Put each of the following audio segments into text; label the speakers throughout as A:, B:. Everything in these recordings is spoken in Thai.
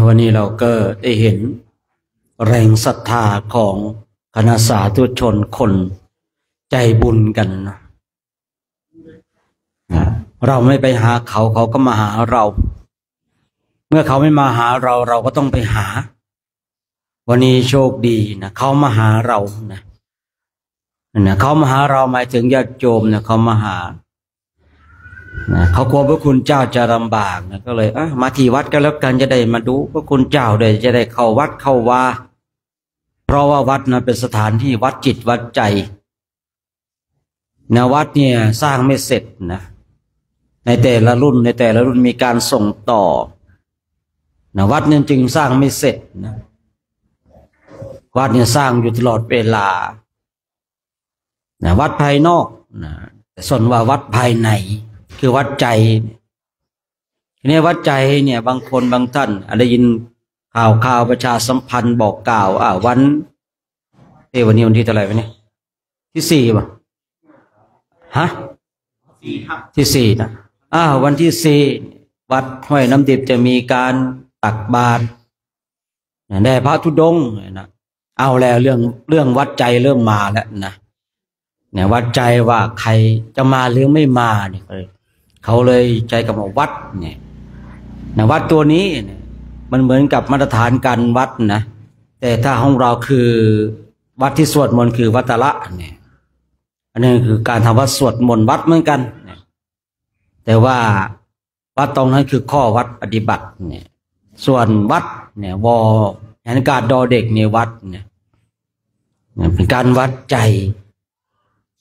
A: วันนี้เราก็ได้เห็นแรงศรัทธาของคณะสาธุชนคนใจบุญกันนะเราไม่ไปหาเขาเขาก็มาหาเราเมื่อเขาไม่มาหาเราเราก็ต้องไปหาวันนี้โชคดีนะเขามาหาเรานะเขามาหาเราหมายถึงญาติโยมนะเขามาหาเขากลัวพระคุณเจ้าจะลำบากนะก็เลยมาที่วัดก็แล้วกันจะได้มาดูพระคุณเจ้าได้จะได้เข้าวัดเข้าวาเพราะว่าวัดนะเป็นสถานที่วัดจิตวัดใจนะวัดเนี่ยสร้างไม่เสร็จนะในแต่ละรุ่นมีการส่งต่อนะวัดเนี่ยจึงสร้างไม่เสร็จนะวัดเนี่ยสร้างอยู่ตลอดเวลานะวัดภายนอกนะแต่ส่วนว่าวัดภายในคือวัดใจเนี่ยวัดใจเนี่ยบางคนบางท่านได้ยินข่าวประชาสัมพันธ์บอกกล่าววันวันนี้วันที่เท่าไหร่วะเนี่ยที่4ป่ะฮะ4ครับที่4นะวันที่4วัดห้วยน้ำดิบจะมีการตักบาตรได้พระธุดงค์นะเอาแล้วเรื่องวัดใจเริ่มมาแล้วนะเนี่ยวัดใจว่าใครจะมาหรือไม่มาเนี่ยเขาเลยใจกับวัดเนี่ยนะวัดตัวนี้เนี่ยมันเหมือนกับมาตรฐานการวัดนะแต่ถ้าของเราคือวัดที่สวดมนต์คือวัดตะละเนี่ยอันนี้คือการทำวัดสวดมนต์วัดเหมือนกันเนี่ยแต่ว่าวัดตรงนั้นคือข้อวัดปฏิบัติเนี่ยส่วนวัดเนี่ยวแหนการดอเด็กในวัดเนี่ยเป็นการวัดใจ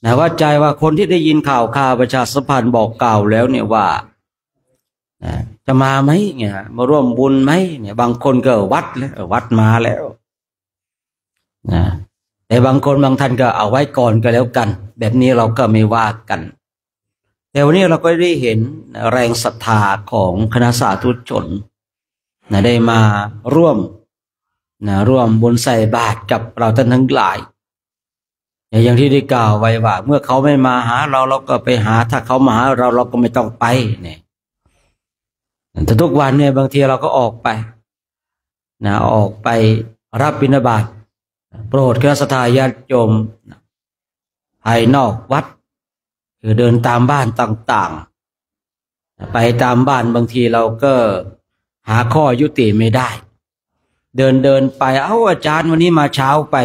A: นะวัดใจว่าคนที่ได้ยินข่าวประชาสัมพันธ์บอกกล่าวแล้วเนี่ยว่าจะมาไหมเนี่ยมาร่วมบุญไหมเนี่ยบางคนก็วัดแล้ววัดมาแล้วนะแต่บางคนบางท่านก็เอาไว้ก่อนก็แล้วกันแบบนี้เราก็ไม่ว่ากันแต่วันนี้เราก็ได้เห็นแรงศรัทธาของคณะสาธุชนนะได้มาร่วมบุญใส่บาตรกับเราท่านทั้งหลายอย่างที่ได้กล่าวไว้ว่าเมื่อเขาไม่มาหาเราเราก็ไปหาถ้าเขามาหาเราเราก็ไม่ต้องไปเนี่ยแต่ทุกวันเนี่ยบางทีเราก็ออกไปออกไปรับบิณฑบาตโปรดคณะญาติโยมภายนอกวัดคือเดินตามบ้านต่างๆไปตามบ้านบางทีเราก็หาข้อยุติไม่ได้เดินไปอาจารย์วันนี้มาเช้าไป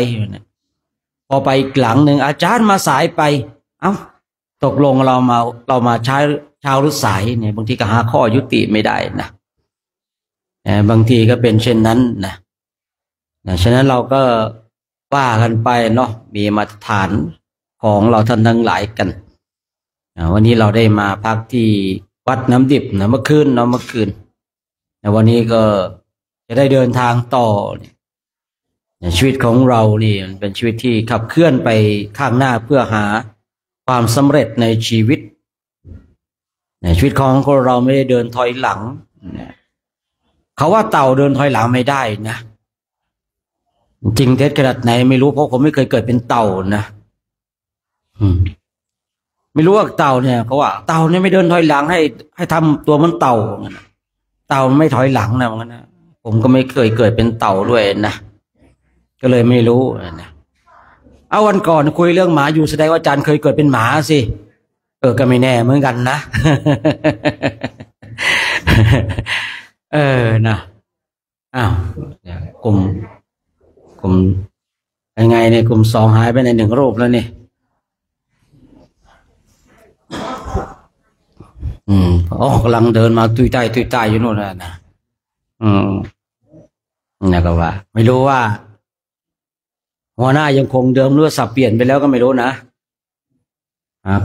A: พอไปอีกหลังหนึ่งอาจารย์มาสายไปตกลงเรามาเช้าหรือสายเนี่ยบางทีก็หาข้อยุติไม่ได้นะบางทีก็เป็นเช่นนั้นนะฉะนั้นเราก็ว่ากันไปเนาะมีมาตรฐานของเราท่านทั้งหลายกันวันนี้เราได้มาพักที่วัดน้ำดิบนะเมื่อคืนวันนี้ก็จะได้เดินทางต่อชีวิตของเรานี่มันเป็นชีวิตที่ขับเคลื่อนไปข้างหน้าเพื่อหาความสำเร็จในชีวิตชีวิตของเราไม่ได้เดินถอยหลังเขาว่าเต่าเดินถอยหลังไม่ได้นะจริงเท็จขนาดไหนไม่รู้เพราะผมไม่เคยเกิดเป็นเต่านะไม่รู้ว่าเต่าเนี่ยเขาว่าเต่าเนี่ยไม่เดินถอยหลังให้ทำตัวมันเต่าไม่ถอยหลังนะมันนะผมก็ไม่เคยเกิดเป็นเต่าด้วยนะก็เลยไม่รู้นะวันก่อนคุยเรื่องหมาอยู่แสดงว่าอาจารย์เคยเกิดเป็นหมาสิก็ไม่แน่เหมือนกันนะนะกลุ่มยังไงเนี่ยกลุ่ม2หายไปใน1รูปแล้วนี่กำลังเดินมาตุยใต้อยู่โน่นนะนี่ก็ว่าไม่รู้ว่าหัวหน้ายังคงเดิมหรือว่าสับเปลี่ยนไปแล้วก็ไม่รู้นะ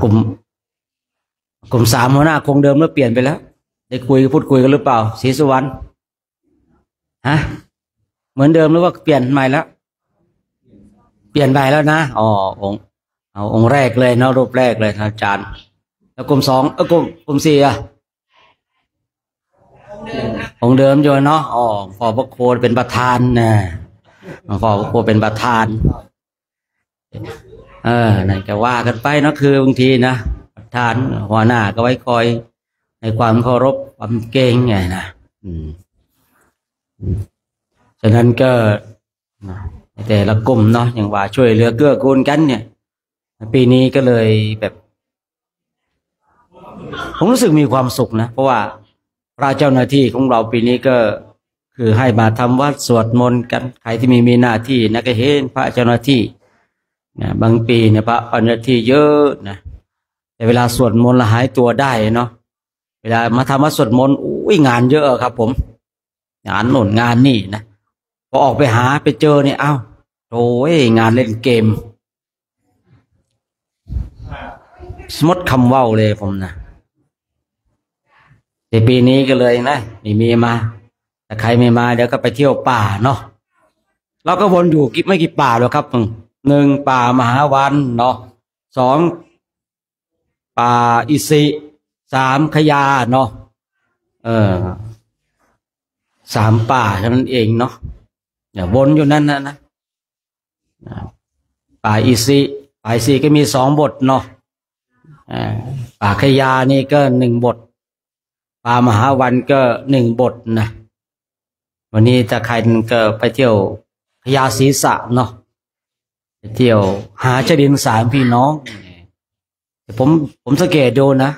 A: กลุ่ม3หัวหน้าคงเดิมหรือเปลี่ยนไปแล้วได้พูดคุยกันหรือเปล่าศรีสุวรรณเหมือนเดิมหรือว่าเปลี่ยนใหม่แล้วเปลี่ยนไปแล้วนะองค์แรกเลยรูปแรกเลยอาจารย์แล้วกลุ่ม2กลุ่ม4องค์เดิมอยู่เนาะพอพระโคเป็นประธานนะพอพระโคเป็นประธานนั่นจะว่ากันไปเนาะคือบางทีนะประธานหัวหน้าก็ไว้คอยในความเคารพความเกรงไงนะ ฉะนั้นก็แต่ละกลุ่มเนาะอย่างว่าช่วยเหลือเกื้อกูลกันเนี่ยปีนี้ก็เลยแบบผมรู้สึกมีความสุขนะเพราะว่าพระเจ้าหน้าที่ของเราปีนี้ก็คือให้มาทำวัดสวดมนต์กันใครที่มีหน้าที่นะก็เห็นพระเจ้าหน้าที่นะบางปีเนี่ยพระเจ้าหน้าที่เยอะนะแต่เวลาสวดมนต์ละหายตัวได้เนาะเวลามาทำวัดสวดมนต์อุ้ยงานเยอะครับผมงานโน่นงานนี่นะพอออกไปหาไปเจอเนี่ยเอ้าโอ้ยงานเล่นเกมสมดคำเว้าเลยผมนะแต่ปีนี้ก็เลยนะไม่มีมาแต่ใครไม่มาเดี๋ยวก็ไปเที่ยวป่าเนาะเราก็วนอยู่ไม่กี่ป่าหรอกครับหนึ่งป่ามหาวันเนาะสองป่าอิสิสามขยาเนาะสามป่าเท่านั้นเองเนาะอย่าวนอยู่นั่นนะป่าอิสิป่าอิสิก็มีสองบทเนาะป่าขยานี่ก็หนึ่งบทป่ามหาวันก็หนึ่งบทนะวันนี้ถ้าใครก็ไปเที่ยวขยาศีสะเนาะไปเที่ยวหาเจดีย์สามพี่น้องแต่ผมสังเกตดูนะ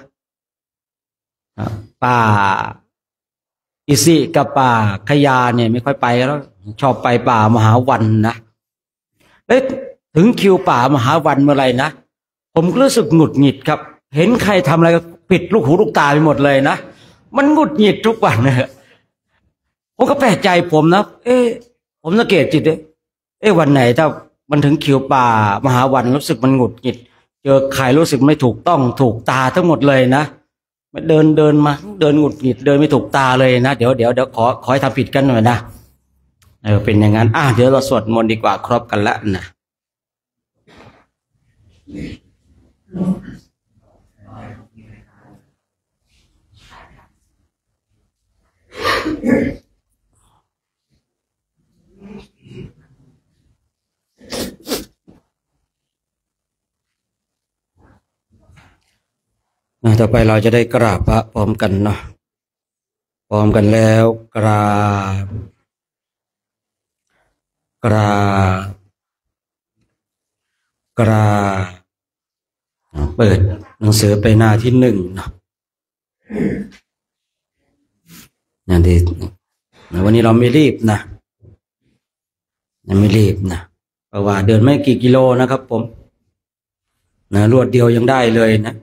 A: ป่าอิสิกับป่าขยาเนี่ยไม่ค่อยไปแล้วชอบไปป่ามหาวันนะถึงคิวป่ามหาวันเมื่อไหร่นะผมก็รู้สึกหงุดหงิดครับเห็นใครทำอะไรก็ปิดลูกหูลูกตาไปหมดเลยนะมันหงุดหงิดทุกวันนะผมก็แปลกใจผมนะผมสังเกตจิตวันไหนถ้ามันถึงคิวป่ามหาวันรู้สึกมันหงุดหงิดเจอใครรู้สึกไม่ถูกต้องถูกตาทั้งหมดเลยนะเดินมาเดินหงุดหงิดเดินไม่ถูกตาเลยนะเดี๋ยวขอให้ทำผิดกันหน่อยนะเป็นอย่างนั้นเดี๋ยวเราสวดมนต์ดีกว่าครบกันแล้วนะต่อไปเราจะได้กราบพระพร้อมกันเนาะพร้อมกันแล้วกราบเปิดหนังสือไปหน้าที่หนึ่งเนาะอย่างที่วันนี้เราไม่รีบนะไม่รีบนะเพราะว่าเดินไม่กี่กิโลนะครับผมนะรวดเดียวยังได้เลยนะ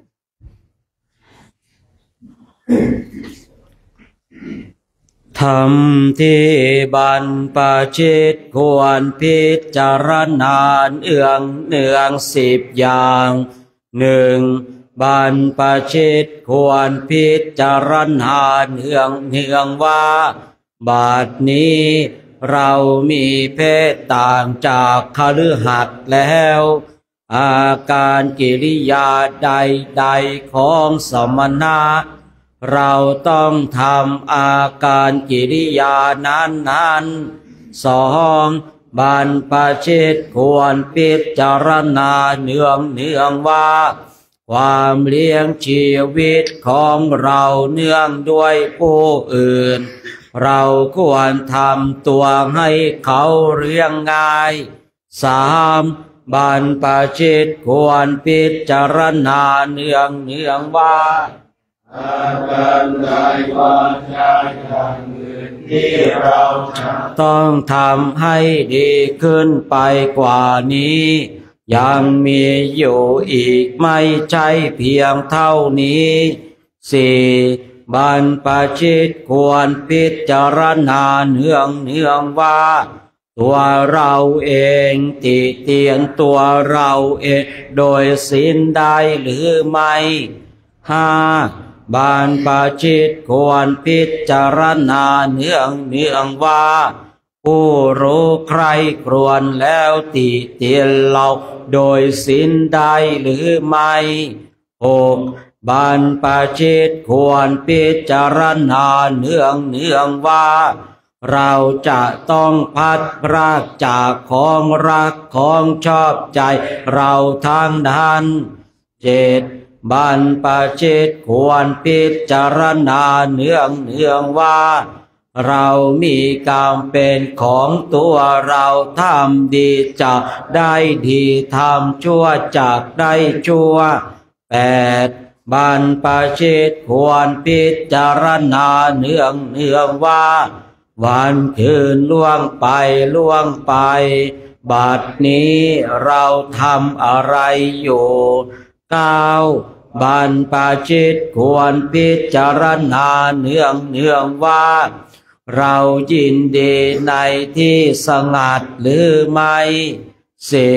A: ธรรมที่บรรพชิตควรพิจารณาเนือง10 อย่าง1บรรพชิตควรพิจารณาเนืองว่าบัดนี้เรามีเพศต่างจากคฤหัสถ์แล้วอาการกิริยาใดๆของสมณะเราต้องทำอาการกิริยานั้น2บรรพชิตควรพิจารณาเนืองว่าความเลี้ยงชีวิตของเราเนื่องด้วยผู้อื่นเราควรทำตัวให้เขาเลี้ยงง่าย3บรรพชิตควรพิจารณาเนืองว่าอาการใดวาจาอย่างอื่นที่เราต้องทำให้ดีขึ้นไปกว่านี้ยังมีอยู่อีกไม่ใช่เพียงเท่านี้4บรรพชิตควรพิจารณาเนืองว่าตัวเราเองติเตียนตัวเราเองโดยศีลได้หรือไม่5บรรพชิตควรพิจารณาเนืองว่าผู้รู้ใครครวญแล้วติเตียนเราโดยศีลได้หรือไม่6บรรพชิตควรพิจารณาเนืองว่าเราจะต้องพัดพรากจากของรักของชอบใจเราทั้งนั้น7บรรพชิตควรพิจารณาเนืองว่า เรามีกรรมเป็นของตัวเราทำดีจะได้ดีทำชั่วจะได้ชั่ว8บรรพชิตควรพิจารณาเนืองว่าวันคืนล่วงไปบัดนี้เราทำอะไรอยู่9บรรพชิตควรพิจารณาเนืองว่าเรายินดีในที่สงัดหรือไม่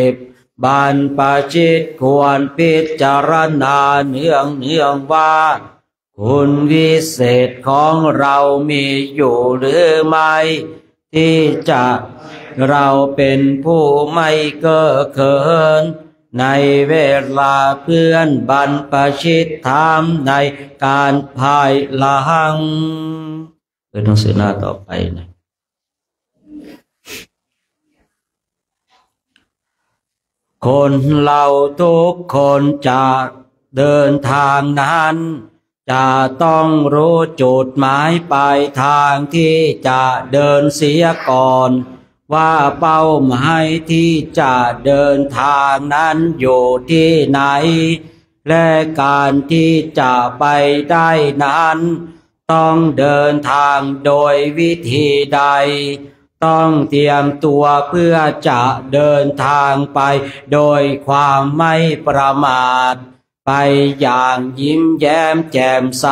A: 10บรรพชิตควรพิจารณาเนืองว่าคุณวิเศษของเรามีอยู่หรือไม่ที่จะเราเป็นผู้ไม่เก้อเขินในเวลาเพื่อนบรรพชิตถามในการภายหลังเป็นหนังสือหน้าต่อไปนะคนเราทุกคนจะเดินทางนั้นจะต้องรู้จุดหมายปลายทางที่จะเดินเสียก่อนว่าเป้าหมายที่จะเดินทางนั้นอยู่ที่ไหนและการที่จะไปได้นั้นต้องเดินทางโดยวิธีใดต้องเตรียมตัวเพื่อจะเดินทางไปโดยความไม่ประมาทไปอย่างยิ้มแย้มแจ่มใส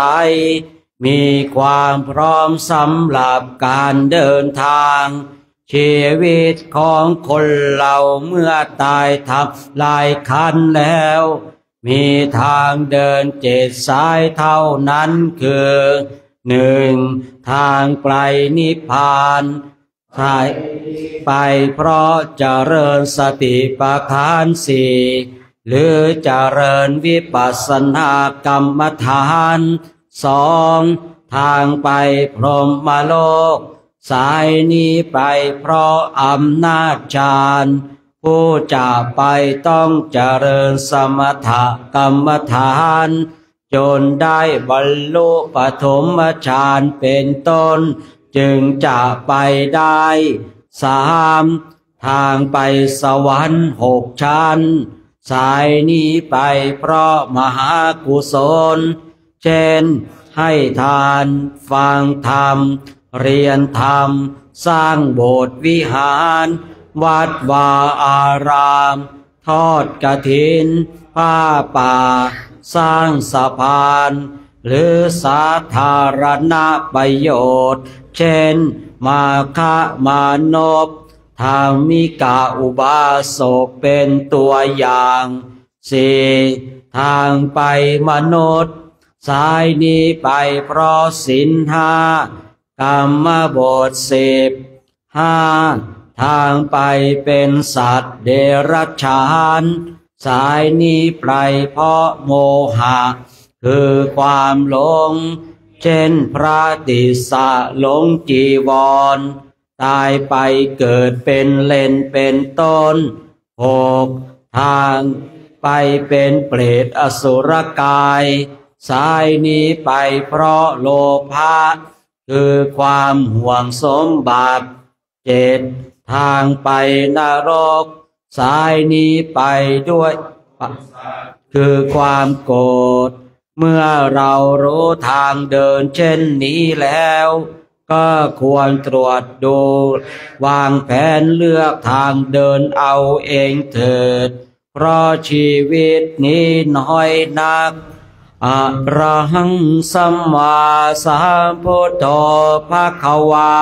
A: มีความพร้อมสำหรับการเดินทางชีวิตของคนเราเมื่อตายทับหลายคันแล้วมีทางเดิน7 สายเท่านั้นคือ1ทางไปนิพพานไปเพราะเจริญสติปัฏฐาน4หรือเจริญวิปัสสนากรรมฐาน2ทางไปพรหมโลกสายนี้ไปเพราะอำนาจฌานผู้จะไปต้องเจริญสมถกรรมฐานจนได้บรรลุปฐมฌานเป็นต้นจึงจะไปได้3ทางไปสวรรค์6 ชั้นสายนี้ไปเพราะมหากุศลเช่นให้ทานฟังธรรมเรียนธรรมสร้างโบสถ์วิหารวัดวาอารามทอดกฐินผ้าป่าสร้างสะพานหรือสาธารณประโยชน์เช่นมาฆมานพธรรมิกาอุบาสกเป็นตัวอย่าง4ทางไปมนุษย์สายนี้ไปเพราะศีล5กรรมบท15ทางไปเป็นสัตว์เดรัจฉานสายนี้ไปเพราะโมหะคือความหลงเช่นพระติสสะหลงจีวรตายไปเกิดเป็นเลนเป็นต้น6ทางไปเป็นเปรตอสุรกายสายนี้ไปเพราะโลภะคือความห่วงสมบัติ7ทางไปนรกสายนี้ไปด้วยคือความโกรธเมื่อเรารู้ทางเดินเช่นนี้แล้วก็ควรตรวจดูวางแผนเลือกทางเดินเอาเองเถิดเพราะชีวิตนี้น้อยนักอะระหังสัมมาสัมพุทโธภควา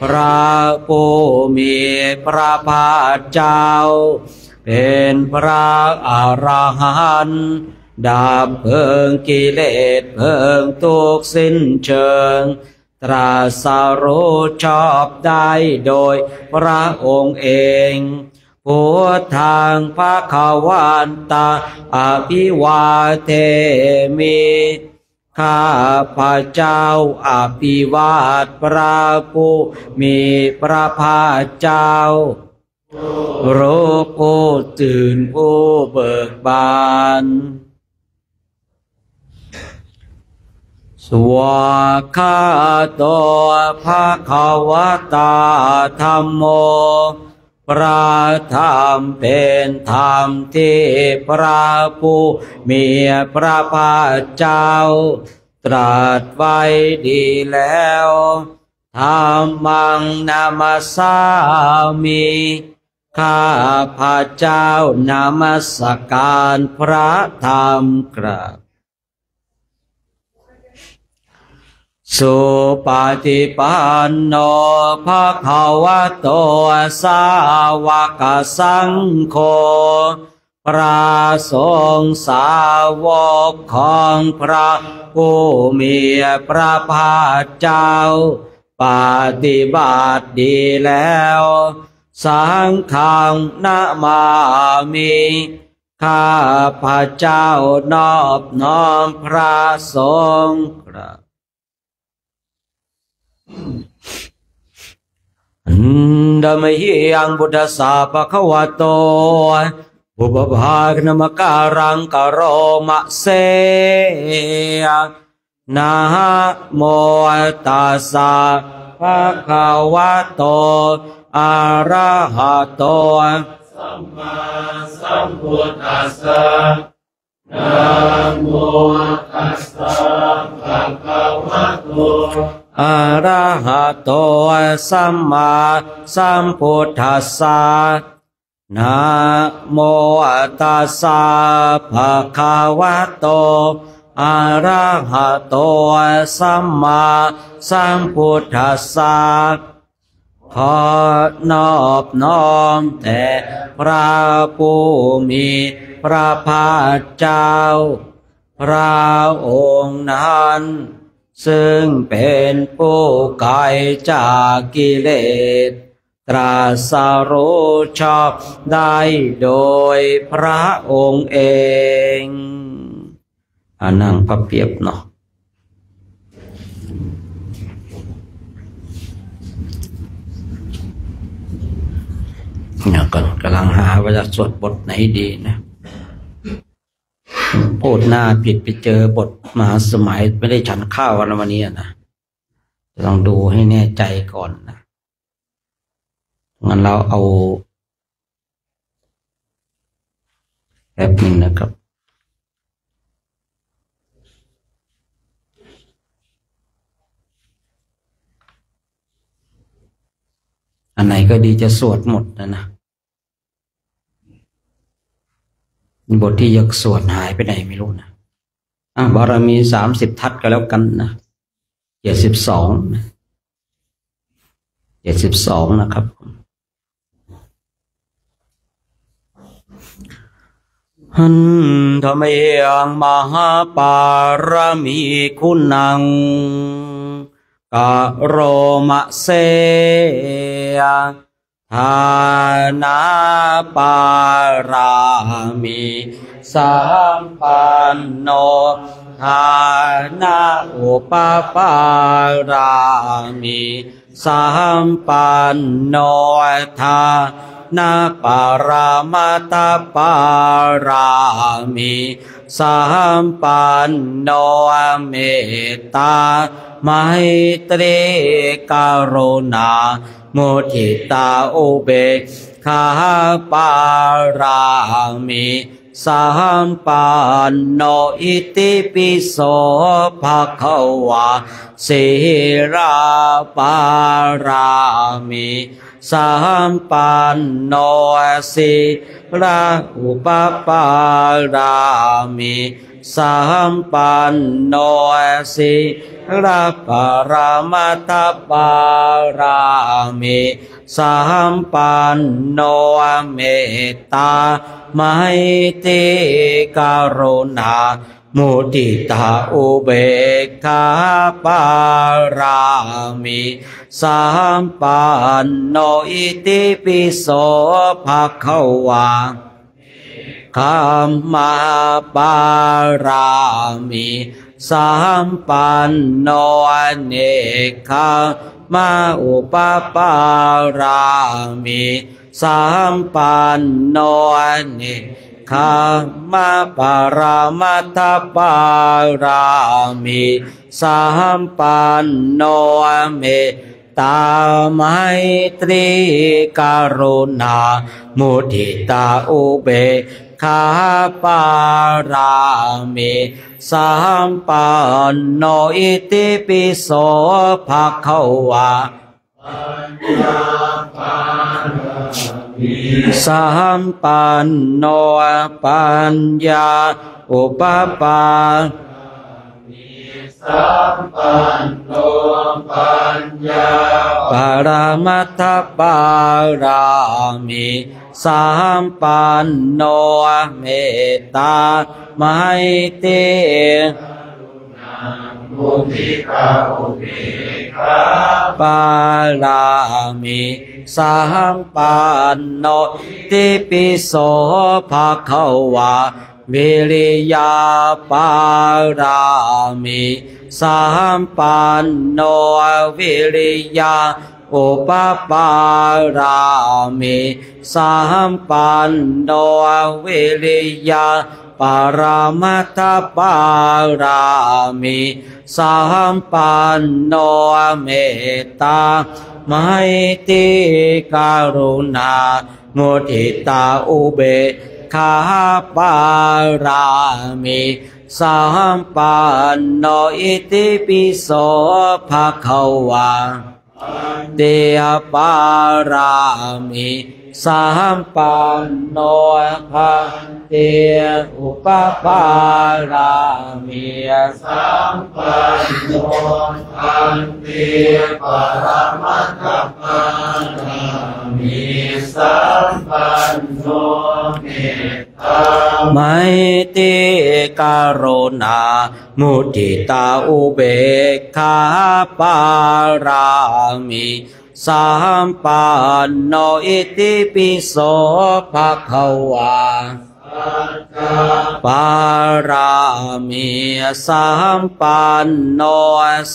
A: พระผู้มีพระภาคเจ้าเป็นพระอรหันต์ดับเพลิงกิเลสเพลิงทุกข์สิ้นเชิงตรัสรู้ชอบได้โดยพระองค์เองพุทธังภวันตาอภิวาเทมิข้าพระเจ้าอภิวาทพระผู้มีพระภาคเจ้ารู้ผู้ตื่นผู้เบิกบานส วากขาโตภะคะวะตาธัมโมพระธรรมเป็นธรรมที่พระผู้มีพระภาคเจ้าตรัสไว้ดีแล้วธัมมังนามัสสามิข้าพระเจ้านามัสการพระธรรมกราบสุปฏิปันโนภะคะวะโตสาวกสังโฆพระสงฆ์สาวกของพระผู้มีพระภาคเจ้าปฏิบัติดีแล้วสังฆังนะมามิข้าพระเจ้านอบน้อมพระสงฆ์ดัมหิยังบุตตสาภะคะวะโตบุพภาคนมการังกโรมะเสนะโมตัสสะภะคะวะโตอะระหะโตสัมมาสัมพุทธัสสะนะโมตัสสะภะคะวะโตอะระหะโตสัมมาสัมพุทธัสสะนะโมตัสสะภะคะวะโตอะระหะโตสัมมาสัมพุทธัสสะขอนอบน้อมแด่พระผู้มีพระภาคเจ้าพระองค์นั้นซึ่งเป็นผู้ไกลจากกิเลสตรัสรู้ชอบได้โดยพระองค์เองนั่งพับเพียบเนาะเนี่ยกำลังหาว่าจะสวดบทไหนดีนะพูดหน้าผิดไปเจอบทมหาสมัยไม่ได้ฉันข้าววันนี้นะลองดูให้แน่ใจก่อนนะงั้นเราเอาแป๊บนึงนะครับอันไหนก็ดีจะสวดหมดนะบทที่ยกสวดหายไปไหนไม่รู้นะบารมี30 ทัศก็แล้วกันนะ72นะ72นะครับหันธรรมยังมหาปารมีคุณังกโรมะเสทานาปารามิสัมปันโนทานาอุปปารามิสัมปันโนทานาปารามาตาปารามิสัมปันโนเมตตาไมตรีกรุณามุทิตาอุเบกขาปารามิสัมปันโนอิติปิโสภะคะวะสีราปารามิสัมปันโนสีราอุปปารามิสัมปันโนสีราปารามาตาปารามิสัมปันโนเมตตาไมตรีกรุณามุทิตาอุเบกขาปารามิสัมปันโนอิติปิโสภะคะวะคัมมาปารามิสัมปันโนเนกขามาอุปปารามิสัมปันโนเนก ขามะปารามัตถปารามิสัมปันโนเมตตาไมตรีกรุณามุทิตาอุเบกขาปารามิสัมปันโนอิติปิโสภะคะวะสัมปันโนปัญญาอุปปาสัมปันโนปัญญาปรมัตถปารามิสัมปันโนเมตตาไมตรีมุทิตาอุเบกขาปารามิสัมปันโนติปิโสภะคะวะวิริยาปารามิสัมปันโนวิริยาอุปปารามิสัมปันโนวิริยาปรมัตถปารามิสัมปันโนเมตตาไมตรีกรุณามุทิตาอุเบกขาปารามิสัมปันโนอิติปิโสภะคะวะเตปารามิสัมปันโนภะเตอุปปารามิสัมปันโนอันเตปรมัตถปารามิสัมปันโนเมตตาไมตรีกรุณามุทิตาอุเบกขาปารามิสัมปันโนอิติปิโสภะคะวะปารามิสัมปันโน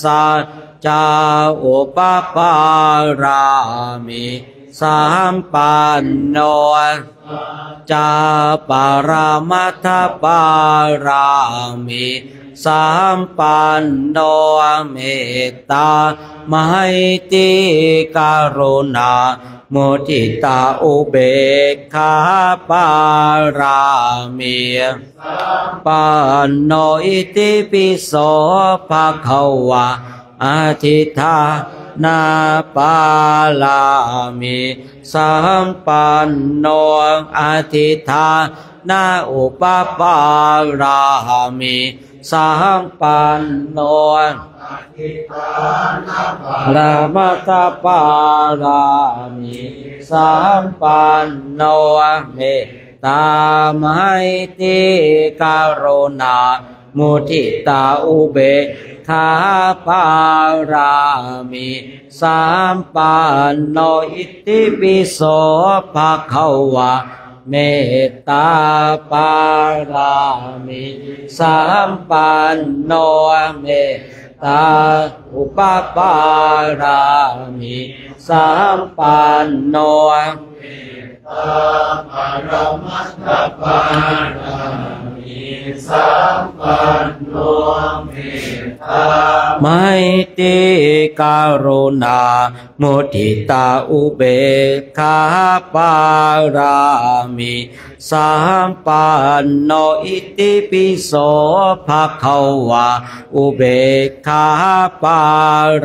A: สัจจาอุปปารามิสัมปันโนจาปรมัตถปารามิสัมปันโนเมตตาไมตรีกรุณามุทิตาอุเบกขาปารามิสัมปันโนอิติปิโสภะคะวะอธิธานาปาลามิสัมปันโนอธิธานาอุปปารามิสัมปันโนปรมัตถปารามิสัมปันโนเมตตาไมตรีกรุณามุทิตาอุเบกขาปารามิสัมปันโนอิติปิโสภะคะวะเมตตาปารามิสัมปันโนเมตตาอุปปารามิสัมปันโนเมตตาปรมัตถปารามิสัมปันโนเมตตาไมตรีกรุณามุทิตาอุเบกขาปารามิสัมปันโนอิติปิโสภะคะวะอุเบกขาปา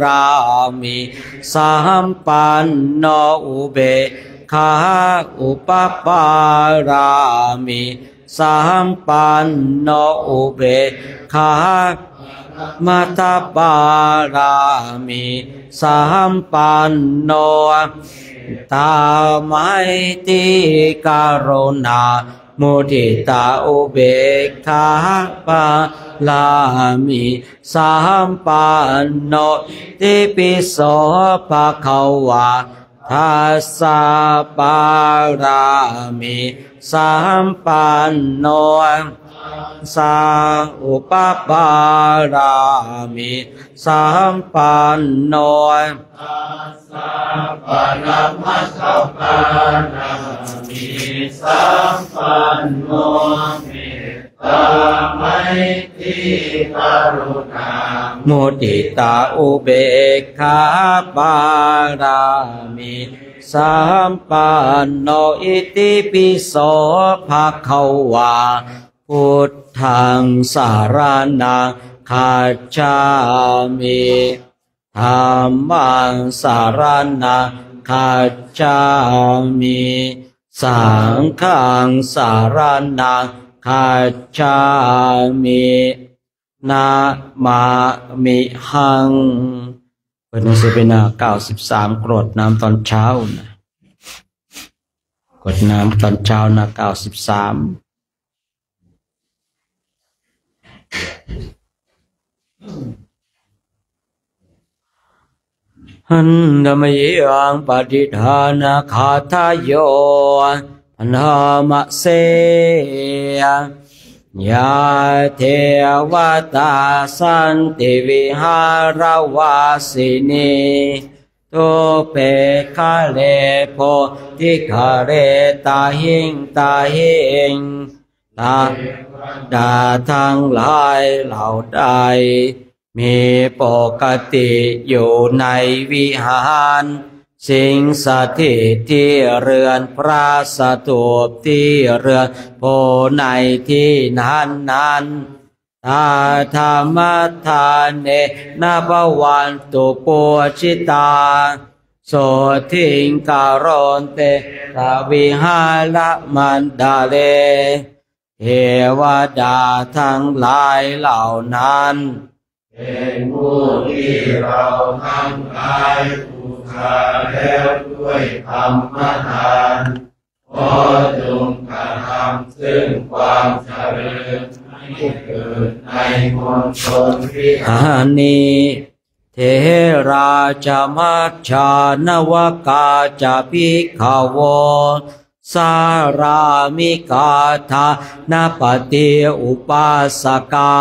A: รามิสัมปันโนอุเบกขาอุปปารามิสัมปันโนอุเบกขามัตถปารามิสัมปันโนตาไมตรีกรุณามุทิตาอุเบกขาปารามิสัมปันโนติปิโสภะคะวะ ทัสสะปารามิสัมปันโนสาอุปปารามิสัมปันโนทัสสะปรมัสสะปารามิสัมปันโนเมตตาไมตรีกรุณามุทิตาอุเบกขาปารามิสัมปันโนอิติปิโสภะคะวาพุทธังสารนังคัจฉามิธัมมังสารนังคัจฉามิสังฆังสารนังคัจฉามินะมามิหังเป็นหนังสือเป็น93กรวดน้ำตอนเช้านะกรวดน้ำตอนเช้านะ93หันธรรมยังปฏิทานาคาทายโยพันธามะเสยาเทวตาสันติวิหารวาสินีตุเปคาเลโพธิคาเรตาหิงตาหิงตาดาทั้งหลายเหล่าใดมีปกติอยู่ในวิหารสิงสถิตที่เรือนพระสถูปที่เรือนโพในที่นั้นตาธรรมทานเนนาภวันตุปุชิตาโสทิงการนเตตวิหารมันดาเลเทวดาทั้งหลายเหล่านั้นเป็นผู้ที่เราทั้งหลายบูชาแล้วด้วยธรรมทานขอจงกระทำซึ่งความเจริญให้เกิดในมณฑลวิหารนี้เทราจมัชฌานวกาจะภิกขโวสารามิกาธานปฏิอุปาสกา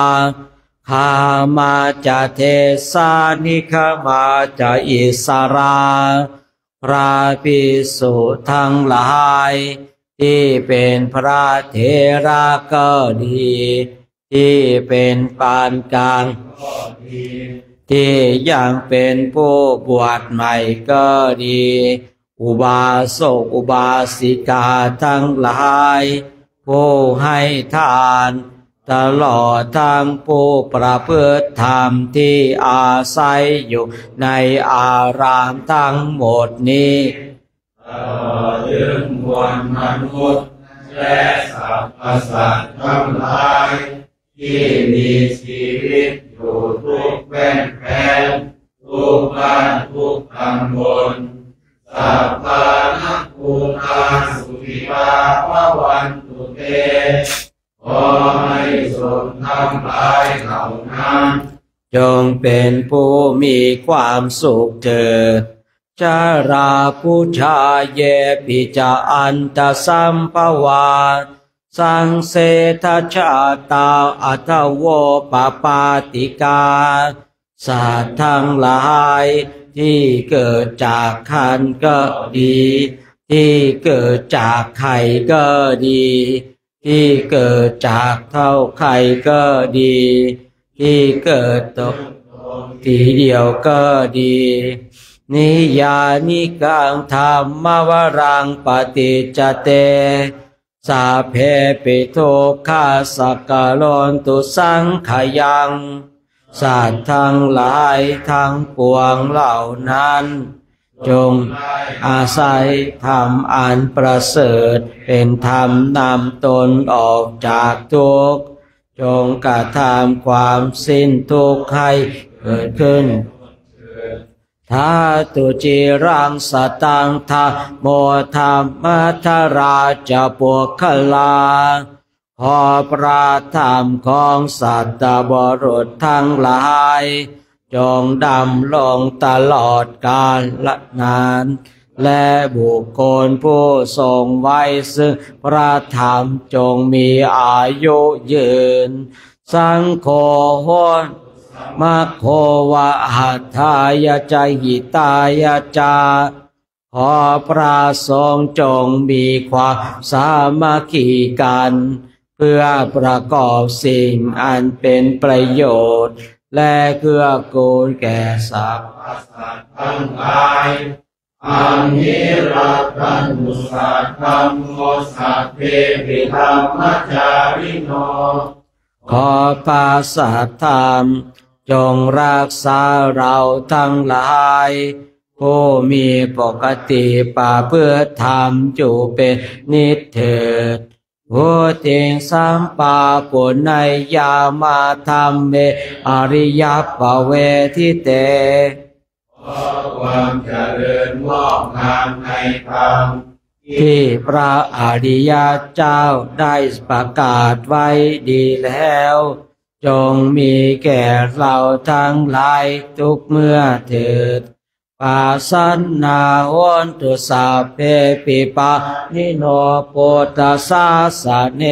A: ขามาจะเทสานิขมาจะอิสราพระภิกษุทั้งหลายที่เป็นพระเถระก็ดีที่เป็นปานกลางก็ดีที่ยังเป็นผู้บวชใหม่ก็ดีอุบาสกอุบาสิกาทั้งหลายผู้ให้ทานตลอดทั้งผู้ประพฤติธรรมที่อาศัยอยู่ในอารามทั้งหมดนี้ตลอดถึงมวลมนุษย์และสรรพสัตว์ทั้งหลายที่มีชีวิตอยู่ทุกแว่นแคว้นทุกบ้านทุกตำบลสัพพะนักภูตาสุขิตาภวันตุเตขอให้สงฆ์ทั้งหลายเหล่านั้นจงเป็นผู้มีความสุขเถิดจาราพุชาเยปิจาอันตสัมภวาสังเสทชาตาอัตโวปปาติกาสัตว์ทั้งหลายที่เกิดจากคันก็ดีที่เกิดจากไข่ก็ดีที่เกิดจากเท่าไข่ก็ดีที่เกิดตกทีเดียวก็ดีนิยานิกังธรรมวรังปฏิจจเตสาเพปิโทคาสกะโลนตุสังขยังสัตว์ทั้งหลายทั้งปวงเหล่านั้นจงอาศัยธรรมอันประเสริฐเป็นธรรมนำตนออกจากทุกข์จงกระทำความสิ้นทุกข์ให้เกิดขึ้นท้าตุจิรังสตังทาโมธรรมทราจปุคลาขอพระธรรมของสัตตบรุษทั้งหลายจงดำลงตลอดกาลนาน และบุคคลผู้ทรงไว้ซึ่งพระธรรมจงมีอายุยืนสังโฆโหมัคโควะหัตถายะจหิตายะจาขอพระสงฆ์จงมีความสามัคคีกันเพื่อประกอบสิ่งอันเป็นประโยชน์และเกื้อกูลแก่สรรพสัตว์ทั้งหลายอันนิรักขันตุสัตธัมโมสัพเพปิธัมมัจจาริโนขอพระสัทธรรมจงรักษาเราทั้งหลายผู้มีปกติประพฤติธรรมอยู่เป็นนิจเถิดผู้ติงสัมปาปุณัยยามาธรรมเมอริยปเวทิเตขอความเจริญงอกงามในธรรมที่พระอริยเจ้าได้ประกาศไว้ดีแล้วจงมีแก่เราทั้งหลายทุกเมื่อเถิดปัสสันนาโหนตุสัพเพปิปะนิโนปุตตสาสะเน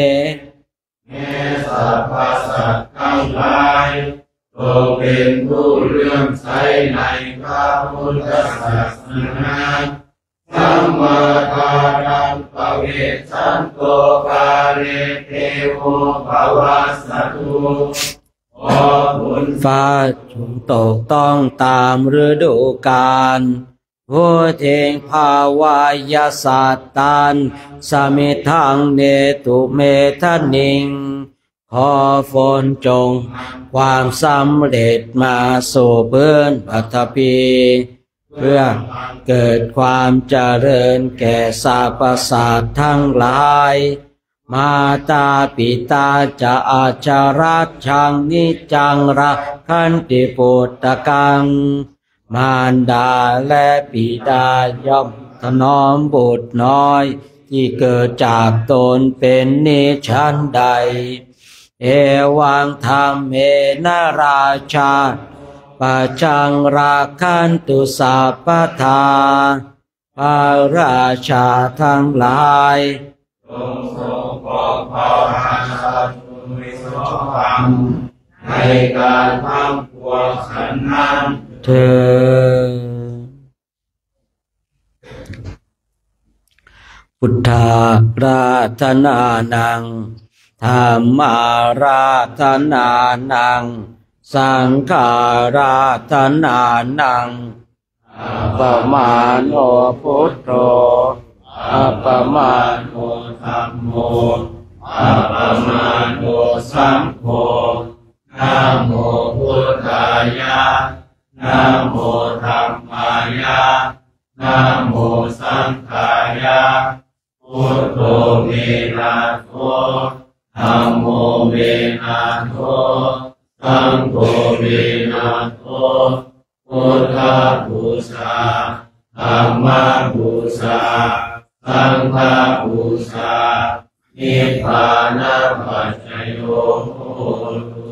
A: แม้สัพพสัตว์ทั้งหลายจงเป็นผู้เลื่อมใสในพระพุทธศาสนาสัมมาทานังปเวสันโตปาเรเทโวภวัสสตุขอฝนฟ้าจงตกต้องตามฤดูกาลผู้เทงภาวายสัตตานสมิทังเนตุเมทนิงขอฝนจงความสำเร็จมาสู่พื้นปฐพีเพื่อเกิดความเจริญแก่สรรพสัตว์ทั้งหลายมาตาปิตาจะอาจารักชังนิจังรักขันติปุตตะกังมารดาและบิดาย่อมถนอมบุตรน้อยที่เกิดจากตนเป็นนิชันใดเอวังธรรมเมนะราชาปัจจังราคันตุสัพพทาพระราชาทั้งหลายจงทรงปกป้องราชาด้วยสธรรมในการทำพวกฉันนั้นเถิดพุทธาราธนานังธัมมาราธนานังสังฆาราธนานังอัปปมาโนพุทโธอัปปมาโนธัมโมอัปปมาโนสังโฆนะโมพุทธายะนะโมธัมมายะนะโมสังฆายะพุทโธเมนะโธธัมโมเมนะโธสังโฆเมนะโธพุทธบูชาธัมมบูชาสังฆบูชานิพพานะปัจจโยโหตุ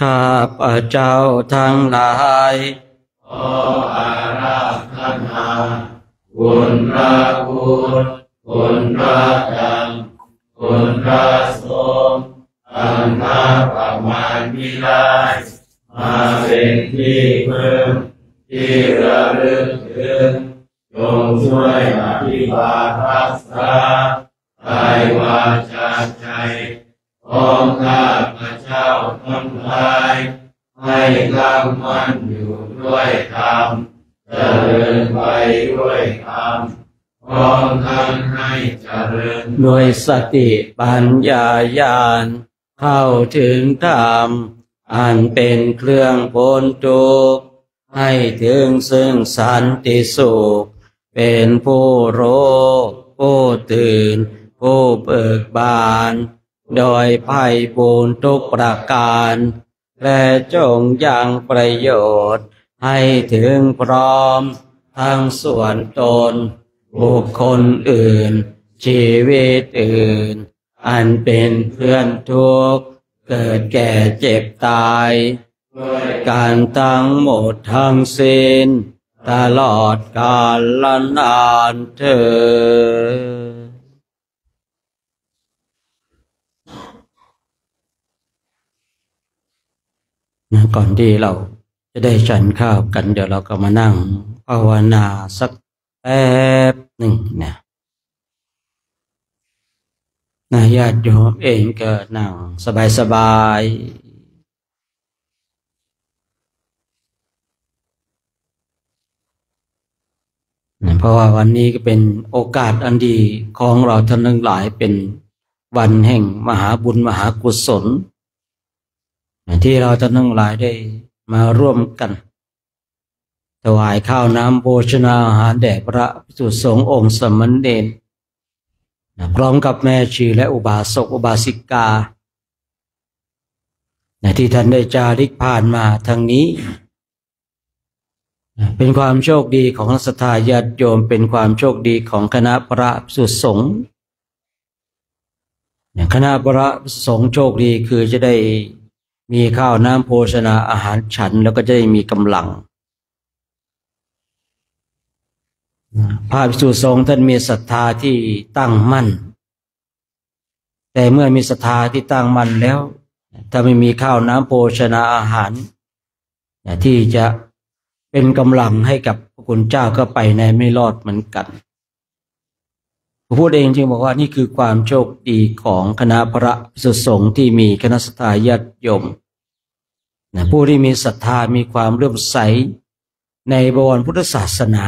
A: ข้าพเจ้าทั้งหลายขออาราธนาคุณพระพุทธคุณพระธรรมคุณพระสงฆ์อันนับประมาณไม่ได้มาเป็นที่พึ่งที่ระลึกถึงจงช่วยอภิบาลรักษากายวาจาใจของข้าพเจ้าทั้งหลายให้ตั้งมั่นอยู่ด้วยธรรมเจริญไปด้วยธรรมพร้อมทั้งให้เจริญด้วยสติปัญญาญาณเข้าถึงธรรมอันเป็นเครื่องพ้นทุกข์ให้ถึงซึ่งสันติสุขเป็นผู้รู้ผู้ตื่นผู้เบิกบานโดยไพบูลย์ทุกประการและจงยังประโยชน์ให้ถึงพร้อมทั้งส่วนตนบุคคลอื่นชีวิตอื่นอันเป็นเพื่อนทุกข์เกิดแก่เจ็บตายด้วยการทั้งหมดทั้งสิ้น ตลอดกาลนานเถิดก่อนที่เราจะได้ฉันข้าวกันเดี๋ยวเราก็มานั่งภาวนาสักแป๊บหนึ่งญาติโยมเองก็นั่งสบายเพราะว่าวันนี้ก็เป็นโอกาสอันดีของเราท่านทั้งหลายเป็นวันแห่งมหาบุญมหากุศลที่เราท่านทั้งหลายได้มาร่วมกันถวายข้าวน้ำโภชนาอาหารแด่พระภิกษุสงฆ์องค์สมณเณรพร้อมกับแม่ชีและอุบาสกอุบาสิกาที่ท่านได้จาริกผ่านมาทางนี้เป็นความโชคดีของศรัทธาญาติโยมเป็นความโชคดีของคณะพระภิกษุสงฆ์คณะพระภิกษุสงฆ์โชคดีคือจะได้มีข้าวน้ำโภชนาอาหารฉันแล้วก็จะได้มีกำลังพระภิกษุสงฆ์ท่านมีศรัทธาที่ตั้งมั่นแต่เมื่อมีศรัทธาที่ตั้งมั่นแล้วถ้าไม่มีข้าวน้ำโภชนาอาหารที่จะเป็นกำลังให้กับพระคุณเจ้าก็ไปในไม่รอดเหมือนกันพระพุทธเองจึงบอกว่านี่คือความโชคดีของคณะพระภิกษุสงฆ์ที่มีคณะศรัทธาญาติโยมผู้ที่มีศรัทธามีความเลื่อมใสในบวรพุทธศาสนา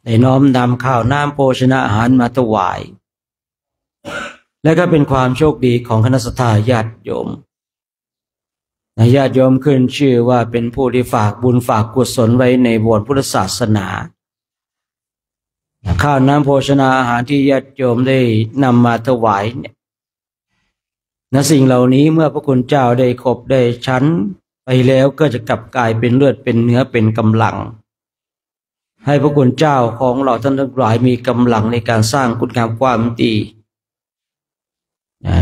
A: ได้น้อมนำข้าวน้ำโภชนาอาหารมาถวายและก็เป็นความโชคดีของคณะศรัทธาญาติโยมญาติโยมขึ้นชื่อว่าเป็นผู้ที่ฝากบุญฝากกุศลไว้ในบวรพุทธศาสนาข้าวน้ำโภชนาอาหารที่ญาติโยมได้นำมาถวายเนี่ยสิ่งเหล่านี้เมื่อพระคุณเจ้าได้ครบได้ชั้นไปแล้วก็จะกลับกลายเป็นเลือดเป็นเนื้อเป็นกำลังให้พระคุณเจ้าของเราท่านทั้งหลายมีกำลังในการสร้างคุณงามความดี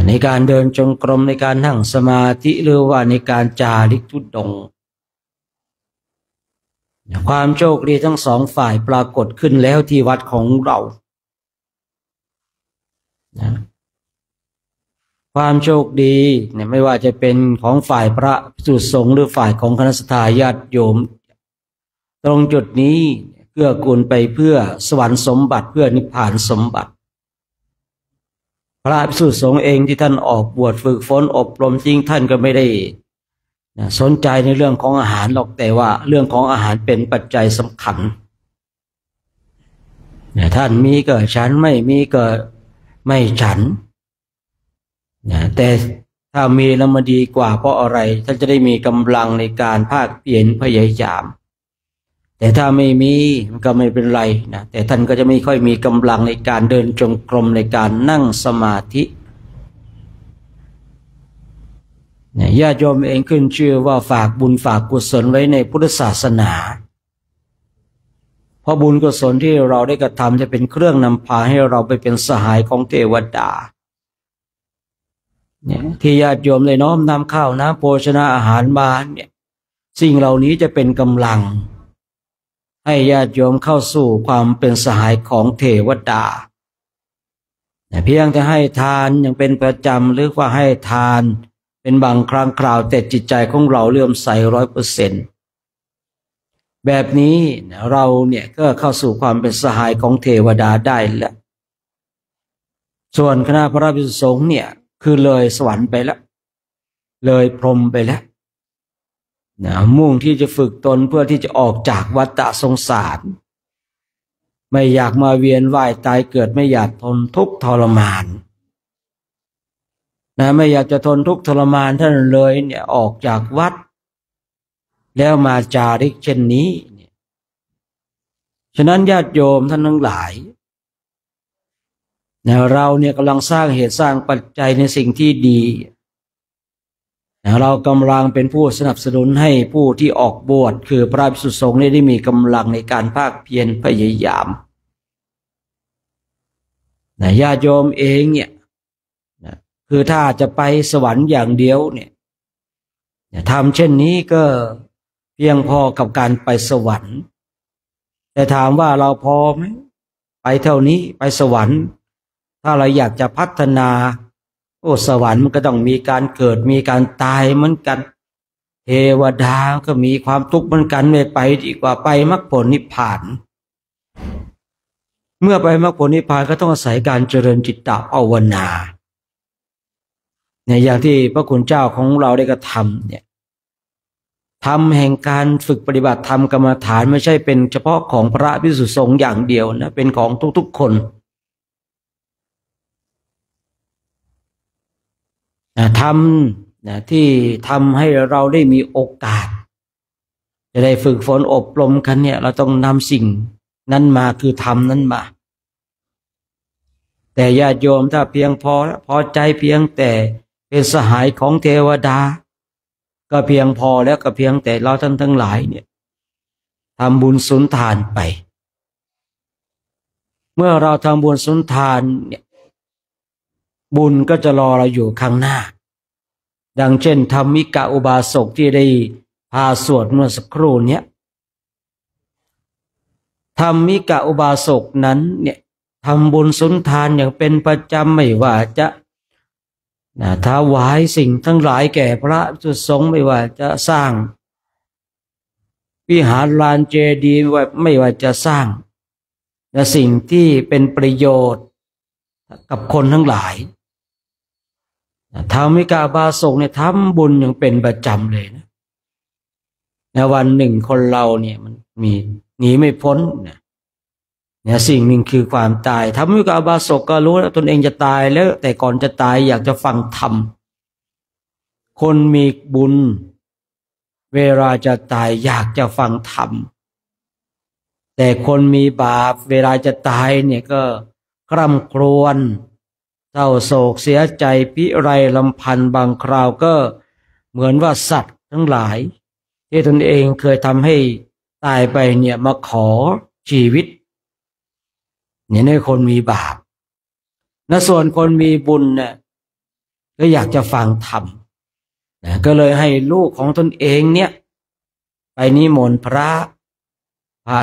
A: ในการเดินจงกรมในการนั่งสมาธิหรือว่าในการจาริกธุดงค์ความโชคดีทั้งสองฝ่ายปรากฏขึ้นแล้วที่วัดของเราความโชคดีเนี่ยไม่ว่าจะเป็นของฝ่ายพระภิกษุสงฆ์หรือฝ่ายของคณะสัตยาญาติโยมตรงจุดนี้เกื้อกูลไปเพื่อสวรรค์สมบัติเพื่อนิพพานสมบัติพระภิกษุสงฆ์เองที่ท่านออกบวชฝึกฝนอบรมจริงท่านก็ไม่ได้สนใจในเรื่องของอาหารหรอกแต่ว่าเรื่องของอาหารเป็นปัจจัยสำคัญท่านมีก็ฉันไม่มีก็ไม่ฉันแต่ถ้ามีแล้วมันดีกว่าเพราะอะไรท่านจะได้มีกำลังในการภาคเพียรพยายามแต่ถ้าไม่มีมันก็ไม่เป็นไรนะแต่ท่านก็จะไม่ค่อยมีกำลังในการเดินจงกรมในการนั่งสมาธิญาติโยมเองขึ้นชื่อว่าฝากบุญฝากกุศลไว้ในพุทธศาสนาเพราะบุญกุศลที่เราได้กระทำจะเป็นเครื่องนำพาให้เราไปเป็นสหายของเทวดาที่ญาติโยมได้น้อมนำข้าวน้ำโภชนาอาหารมาเนี่ยสิ่งเหล่านี้จะเป็นกำลังให้ญาติโยมเข้าสู่ความเป็นสหายของเทวดาเพียงแต่ให้ทานยังเป็นประจำหรือว่าให้ทานเป็นบางครั้งคราวแต่จิตใจของเราเลื่อมใส100%แบบนี้เราเนี่ยก็เข้าสู่ความเป็นสหายของเทวดาได้แล้วส่วนคณะพระภิกษุสงฆ์เนี่ยคือเลยสวรรค์ไปแล้วเลยพรหมไปแล้วมุ่งที่จะฝึกตนเพื่อที่จะออกจากวัฏสงสารไม่อยากมาเวียนว่ายตายเกิดไม่อยากทนทุกข์ทรมานไม่อยากจะทนทุกข์ทรมานท่านเลยเนี่ยออกจากวัดแล้วมาจาริกเช่นนี้ฉะนั้นญาติโยมท่านทั้งหลายเราเนี่ยกำลังสร้างเหตุสร้างปัจจัยในสิ่งที่ดีเรากำลังเป็นผู้สนับสนุนให้ผู้ที่ออกบวชคือพระภิกษุสงฆ์ได้มีกำลังในการภาคเพียรพยายามญาติโยมเองเนี่ยคือถ้าจะไปสวรรค์อย่างเดียวเนี่ยทำเช่นนี้ก็เพียงพอกับการไปสวรรค์ แต่ถามว่าเราพอไหมไปเท่านี้ไปสวรรค์ถ้าเราอยากจะพัฒนาโอ้สวรรค์มันก็ต้องมีการเกิดมีการตายเหมือนกันเทวดาก็มีความทุกข์เหมือนกันไม่ไปดีกว่าไปมรรคผลนิพพานเมื่อไปมรรคผลนิพพานก็ต้องอาศัยการเจริญจิตตภาวนาเนี่ยอย่างที่พระคุณเจ้าของเราได้กระทำเนี่ยธรรมแห่งการฝึกปฏิบัติธรรมกรรมฐานไม่ใช่เป็นเฉพาะของพระภิกษุสงฆ์อย่างเดียวนะเป็นของทุกๆคนธรรมที่ทำให้เราได้มีโอกาสจะได้ฝึกฝนอบรมกันเนี่ยเราต้องนำสิ่งนั้นมาคือธรรมนั้นมาแต่ญาติโยมถ้าเพียงพอใจเพียงแต่เป็นสหายของเทวดาก็เพียงพอแล้วก็เพียงแต่เราท่านทั้งหลายเนี่ยทำบุญสุนทานไปเมื่อเราทำบุญสุนทานเนี่ยบุญก็จะรอเราอยู่ข้างหน้าดังเช่นธรรมิกะอุบาสกที่ได้พาสวดเมื่อสักครู่เนี้ยธรรมิกะอุบาสกนั้นเนี่ยทำบุญสุนทานอย่างเป็นประจำไม่ว่าจะถวายสิ่งทั้งหลายแก่พระภิกษุสงฆ์ไม่ว่าจะสร้างวิหารลานเจดีย์ไม่ว่าจะสร้างสิ่งที่เป็นประโยชน์กับคนทั้งหลายธรรมิกะอุบาสกเนี่ยทำบุญอย่างเป็นประจำเลยนะในวันหนึ่งคนเราเนี่ยมันมีหนีไม่พ้นเนี่ยสิ่งหนึ่งคือความตายธรรมิกะอุบาสกก็รู้แล้วตนเองจะตายแล้วแต่ก่อนจะตายอยากจะฟังธรรมคนมีบุญเวลาจะตายอยากจะฟังธรรมแต่คนมีบาปเวลาจะตายเนี่ยก็คร่ำครวญเศร้าโศกเสียใจพิไรลำพันธ์บางคราวก็เหมือนว่าสัตว์ทั้งหลายที่ตนเองเคยทำให้ตายไปเนี่ยมาขอชีวิตเนี่ยในคนมีบาปและส่วนคนมีบุญเนี่ยก็อยากจะฟังธรรมนะก็เลยให้ลูกของตนเองเนี่ยไปนิมนต์พระ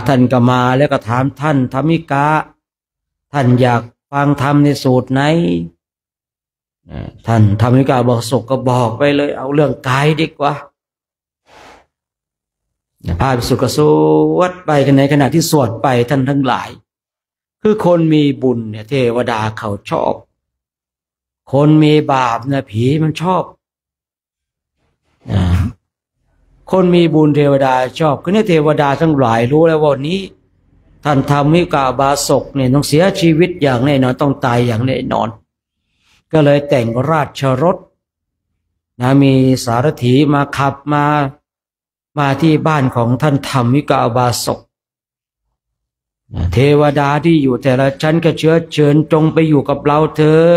A: ท่านก็มาแล้วก็ถามท่านธรรมิกะท่านอยากฟังธรรมในสูตรไหนท่านธรรมิกะอุบาสกก็บอกไปเลยเอาเรื่องกายดีกว่าพระภิกษุก็สวดไปกันในขณะที่สวดไปท่านทั้งหลายคือคนมีบุญเนี่ยเทวดาเขาชอบคนมีบาปเนี่ยผีมันชอบคนมีบุญเทวดาชอบคือเนี่ยเทวดาทั้งหลายรู้แล้วว่านี้ท่านธรรมิกะอุบาสกเนี่ยต้องเสียชีวิตอย่างแน่นอนต้องตายอย่างแน่นอนก็เลยแต่งราชรถมีสารถีมาขับมาที่บ้านของท่านธรรมิกะอุบาสกเทวดาที่อยู่แต่ละชั้นก็เชิญจงไปอยู่กับเราเถอะ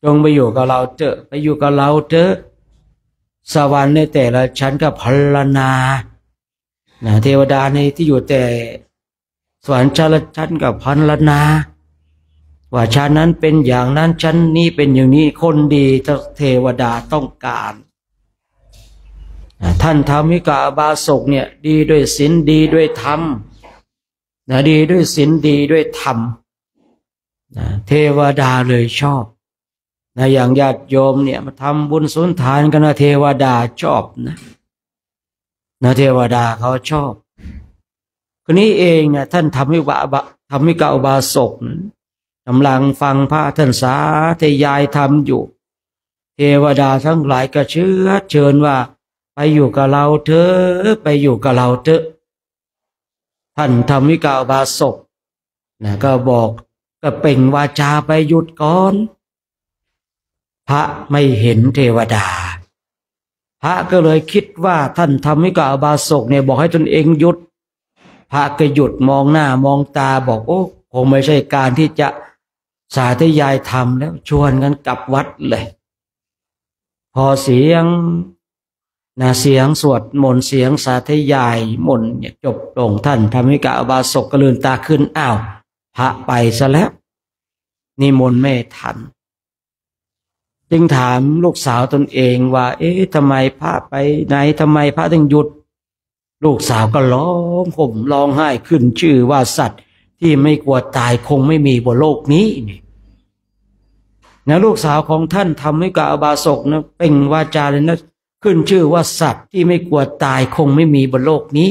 A: จงไปอยู่กับเราเถอะไปอยู่กับเราเถอะสวรรค์ในแต่ละชั้นก็พรรณนาเทวดาในที่อยู่แต่สวรรค์ชั้นละชั้นก็พรรณนาว่าชั้นนั้นเป็นอย่างนั้นชั้นนี้เป็นอย่างนี้คนดีเทวดาต้องการท่านธรรมิกะอุบาสกเนี่ยดีด้วยศีลดีด้วยธรรมดีด้วยศีลดีด้วยธรรมเทวดาเลยชอบอย่างญาติโยมเนี่ยมาทำบุญสุนทานกันเทวดาชอบนะเทวดาเขาชอบคนนี้เองเนี่ยท่านธรรมิกะอุบาสกกำลังฟังพระท่านสาธยายธรรมอยู่เทวดาทั้งหลายก็เชิญว่าไปอยู่กับเราเถอะไปอยู่กับเราเถอะท่านธรรมิกะอุบาสกก็บอกก็เปล่งวาจาไปหยุดก่อนพระไม่เห็นเทวดาพระก็เลยคิดว่าท่านธรรมิกะอุบาสกเนี่ยบอกให้ตนเองหยุดพระก็หยุดมองหน้ามองตาบอกโอ้คงไม่ใช่การที่จะสาธยายธรรมแล้วชวนกันกลับวัดเลยพอเสียงสวดมนต์เสียงสาธยายมนต์เนี่ยจบลงท่านธรรมิกะอุบาสกก็ลืมตาขึ้นอ้าวพระไปซะแล้วนิมนต์ไม่ทันจึงถามลูกสาวตนเองว่าเอ๊ะทำไมพระไปไหนทำไมพระถึงหยุด ลูกสาวก็ร้องห่มร้องไห้ขึ้นชื่อว่าสัตว์ที่ไม่กลัวตายคงไม่มีบนโลกนี้นี่นะลูกสาวของท่านทำให้กับอุบาสกนะเปล่งวาจาเลยนะขึ้นชื่อว่าสัตว์ที่ไม่กลัวตายคงไม่มีบนโลกนี้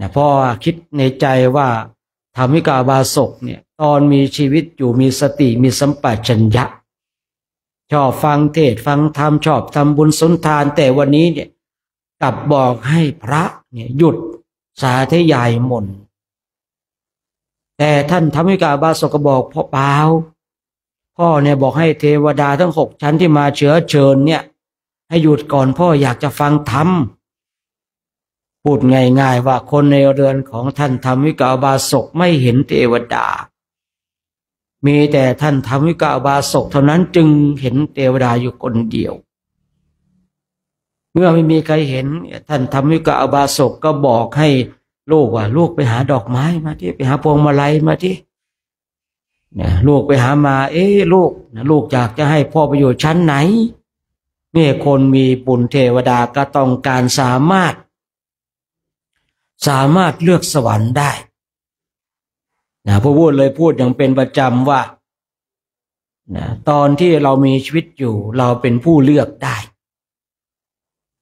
A: นะพ่อคิดในใจว่าทำให้กับอุบาสกเนี่ยตอนมีชีวิตอยู่มีสติมีสัมปชัญญะชอบฟังเทศฟังธรรมชอบทำบุญสุนทานแต่วันนี้เนี่ยกลับบอกให้พระเนี่ยหยุดสาธยายมนต์แต่ท่านทำให้กับอุบาสกก็บอกพ่อเปล่าพ่อเนี่ยบอกให้เทวดาทั้ง6 ชั้นที่มาเชื้อเชิญเนี่ยให้หยุดก่อนพ่ออยากจะฟังธรรมพูดง่ายๆว่าคนในเรือนของท่านทำให้กับอุบาสกไม่เห็นเทวดามีแต่ท่านทำให้กับอุบาสกเท่านั้นจึงเห็นเทวดาอยู่คนเดียวเมื่อไม่มีใครเห็นท่านทำให้กับอุบาสกก็บอกให้ลูกว่าลูกไปหาดอกไม้มาที่ไปหาพวงมาลัยมาที่เนี่ยลูกไปหามาลูกนะลูกอยากจะให้พ่อไปอยู่ชั้นไหนเนี่ยคนมีบุญเทวดาก็ต้องการสามารถเลือกสวรรค์ได้นะพระพูดเลยพูดอย่างเป็นประจำว่านะตอนที่เรามีชีวิตอยู่เราเป็นผู้เลือกได้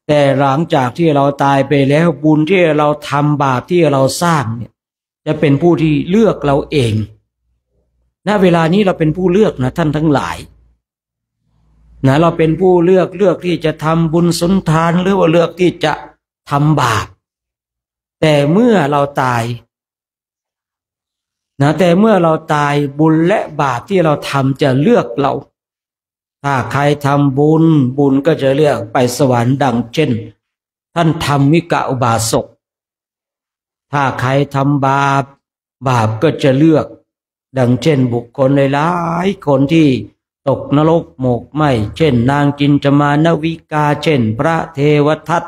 A: แต่หลังจากที่เราตายไปแล้วบุญที่เราทำบาปที่เราสร้างเนี่ยจะเป็นผู้ที่เลือกเราเองณเวลานี้เราเป็นผู้เลือกนะท่านทั้งหลายนะเราเป็นผู้เลือกที่จะทำบุญสุนทานหรือว่าเลือกที่จะทำบาปแต่เมื่อเราตายนะแต่เมื่อเราตายบุญและบาปที่เราทำจะเลือกเราถ้าใครทำบุญก็จะเลือกไปสวรรค์ดังเช่นท่านธรรมิกะอุบาสกถ้าใครทำบาปก็จะเลือกดังเช่นบุคคลหลายๆคนที่ตกนรกหมกไหมเช่นนางจินจมานวิกาเช่นพระเทวทัต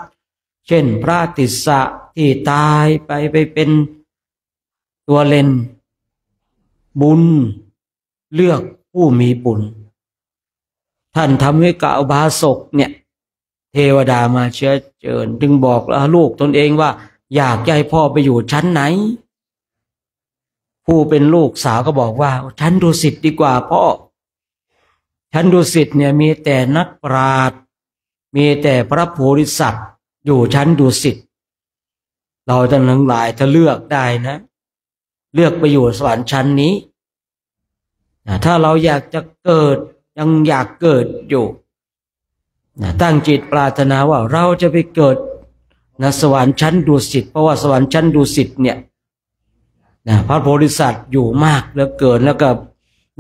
A: เช่นพระติสสะที่ตายไปเป็นตัวเล่นบุญเลือกผู้มีบุญท่านทำให้กับอุบาสกเนี่ยเทวดามาเชื้อเชิญจึงบอกลูกตนเองว่าอยากให้พ่อไปอยู่ชั้นไหนผู้เป็นลูกสาวก็บอกว่าชั้นดุสิตดีกว่าพ่อชั้นดุสิตเนี่ยมีแต่นักปราชญ์มีแต่พระโพธิสัตว์อยู่ชั้นดุสิตเราทั้งหลายถ้าเลือกได้นะเลือกไปอยู่สวรรค์ชั้นนี้ถ้าเราอยากจะเกิดยังอยากเกิดอยู่ตั้งจิตปรารถนาว่าเราจะไปเกิดสวรรค์ชั้นดุสิตเพราะว่าสวรรค์ชั้นดุสิตเนี่ยพระโพธิสัตว์อยู่มากเหลือเกินแล้วก็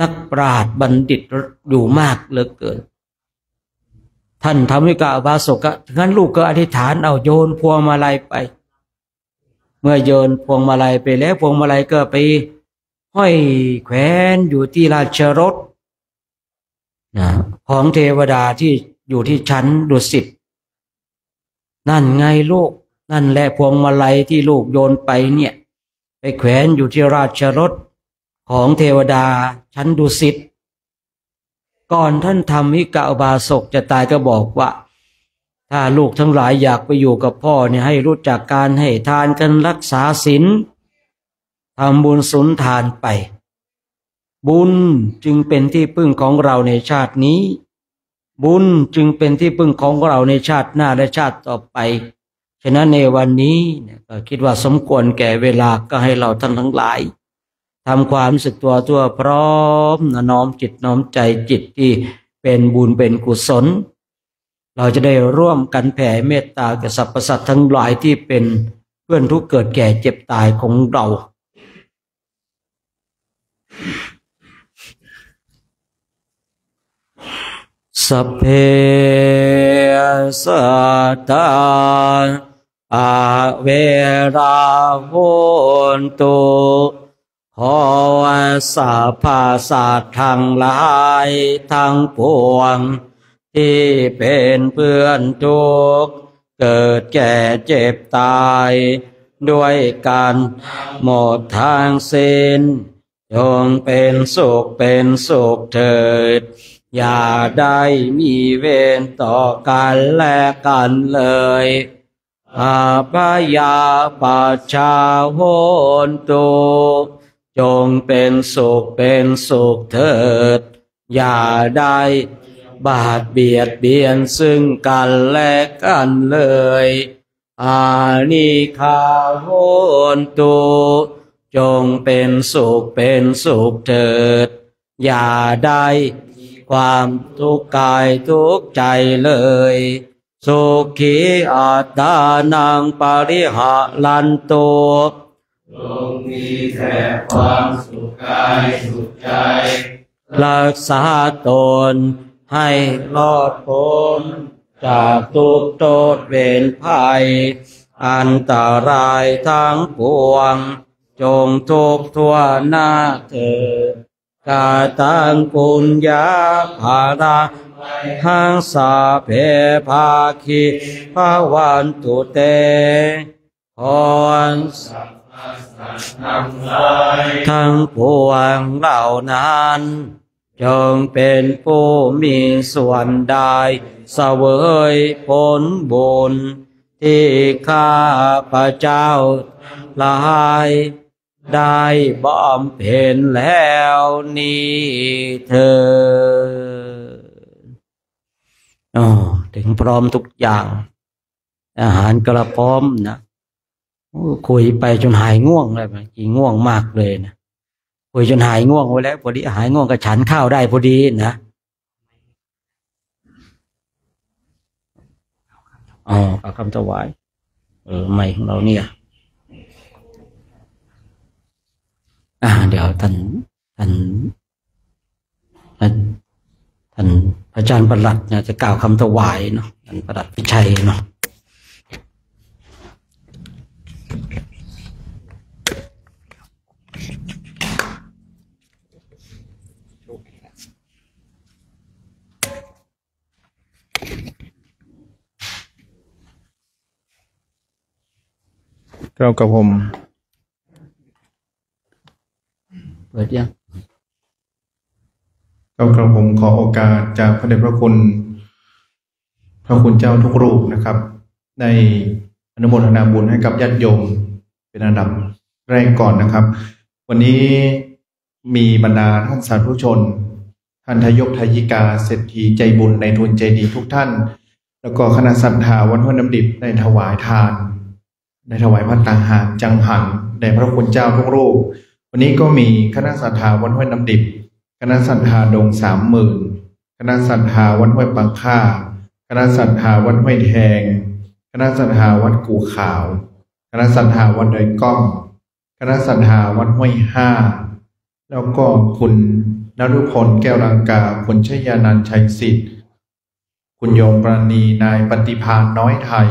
A: นักปราชญ์บัณฑิตอยู่มากเหลือเกินท่านทำให้กับอุบาสกงั้นลูกก็อธิษฐานเอาโยนพวงมาลัยไปเมื่อโยนพวงมาลัยไปแล้วพวงมาลัยก็ไปห้อยแขวนอยู่ที่ราชรถของเทวดาที่อยู่ที่ชั้นดุสิตนั่นไงลูกนั่นแหละพวงมาลัยที่ลูกโยนไปเนี่ยไปแขวนอยู่ที่ราชรถของเทวดาชั้นดุสิตก่อนท่านธรรมิกะอุบาสกจะตายก็บอกว่าถ้าลูกทั้งหลายอยากไปอยู่กับพ่อเนี่ยให้รู้จักการให้ทานกันรักษาศีลทำบุญสุนทานไปบุญจึงเป็นที่พึ่งของเราในชาตินี้บุญจึงเป็นที่พึ่งของเราในชาติหน้าและชาติต่อไปฉะนั้นในวันนี้ก็คิดว่าสมควรแก่เวลาก็ให้เราท่านทั้งหลายทำความรู้สึกตัวทั่วพร้อมน้อมจิตน้อมใจจิตที่เป็นบุญเป็นกุศลเราจะได้ร่วมกันแผ่เมตตาแก่สรรพสัตว์ทั้งหลายที่เป็นเพื่อนทุกข์เกิดแก่เจ็บตายของเราสัพเพสัตตาอาเวราโหนตุขอสัพพสัตว์ทั้งหลายทั้งปวงที่เป็นเพื่อนทุกข์เกิดแก่เจ็บตายด้วยกันหมดทางสิ้นจงเป็นสุขเถิดอย่าได้มีเวรต่อกันและกันเลย อาภยาปัชชาโหนตุจงเป็นสุขเถิดอย่าได้บาดเบียดเบียนซึ่งกันและกันเลยอานิคาโหนตุจงเป็นสุขเถิดอย่าได้ความทุกข์กายทุกข์ใจเลยสุขีอัตตานังปริหะลันตุจงมีแต่ความสุขกายสุขใจรักษาตนให้รอดพ้นจากทุกข์โทษเวรภัยอันตรายทั้งปวงจงทุกข์ทั่วหน้าเถิดกาตังปุญญาภาราหังสาเพภาคิภาวันตุเตพรทั้งปวงเหล่านั้นจงเป็นผู้มีส่วนได้เสวยผลบุญที่ข้าพระเจ้าหลายได้บำเพ็ญแล้วนี้เถิดถึงพร้อมทุกอย่างอาหารก็พร้อมนะคุยไปจนหายง่วงเลยกี่ง่วงมากเลยนะคุยจนหายง่วงไว้แล้วพอดีหายง่วงก็ฉันข้าวได้พอดีนะเอาคำถวายไม่ของเราเนี่ยเดี๋ยวท่านพระอาจารย์ประหลัดเนี่ยจะกล่าวคำถวายเนาะท่านประหลัดพิชัยเนาะ
B: เรากับผม
A: เปิดยัง
B: เรากับผมขอโอกาสจากพระเดชพระคุณเจ้าทุกรูปนะครับในอนุโมทนาบุญให้กับญาติโยมเป็นอันดับแรกก่อนนะครับวันนี้มีบรรดาท่านสาธุชนท่านทายกทายิกาเศรษฐีใจบุญในทุนใจดีทุกท่านแล้วก็คณะศรัทธาวัดห้วยน้ำดิบได้ถวายทานได้ถวายพระตาหารจังหันแด่พระคุณเจ้าทุกรูปวันนี้ก็มีคณะศรัทธาวัดห้วยน้ำดิบคณะศรัทธาดง30,000คณะศรัทธาวัดห้วยปังค่าคณะศรัทธาวัดห้วยแทงคณะศรัทธาวัดกู่ขาวคณะศรัทธาวัดดอยก้อมคณะศรัทธาวัดห้วย5แล้วก็คุณณรุพลแก้วรังกาคุณชยานันท์ชัยสิทธิ์คุณโยมปราณีนายปฏิภาณน้อยไทย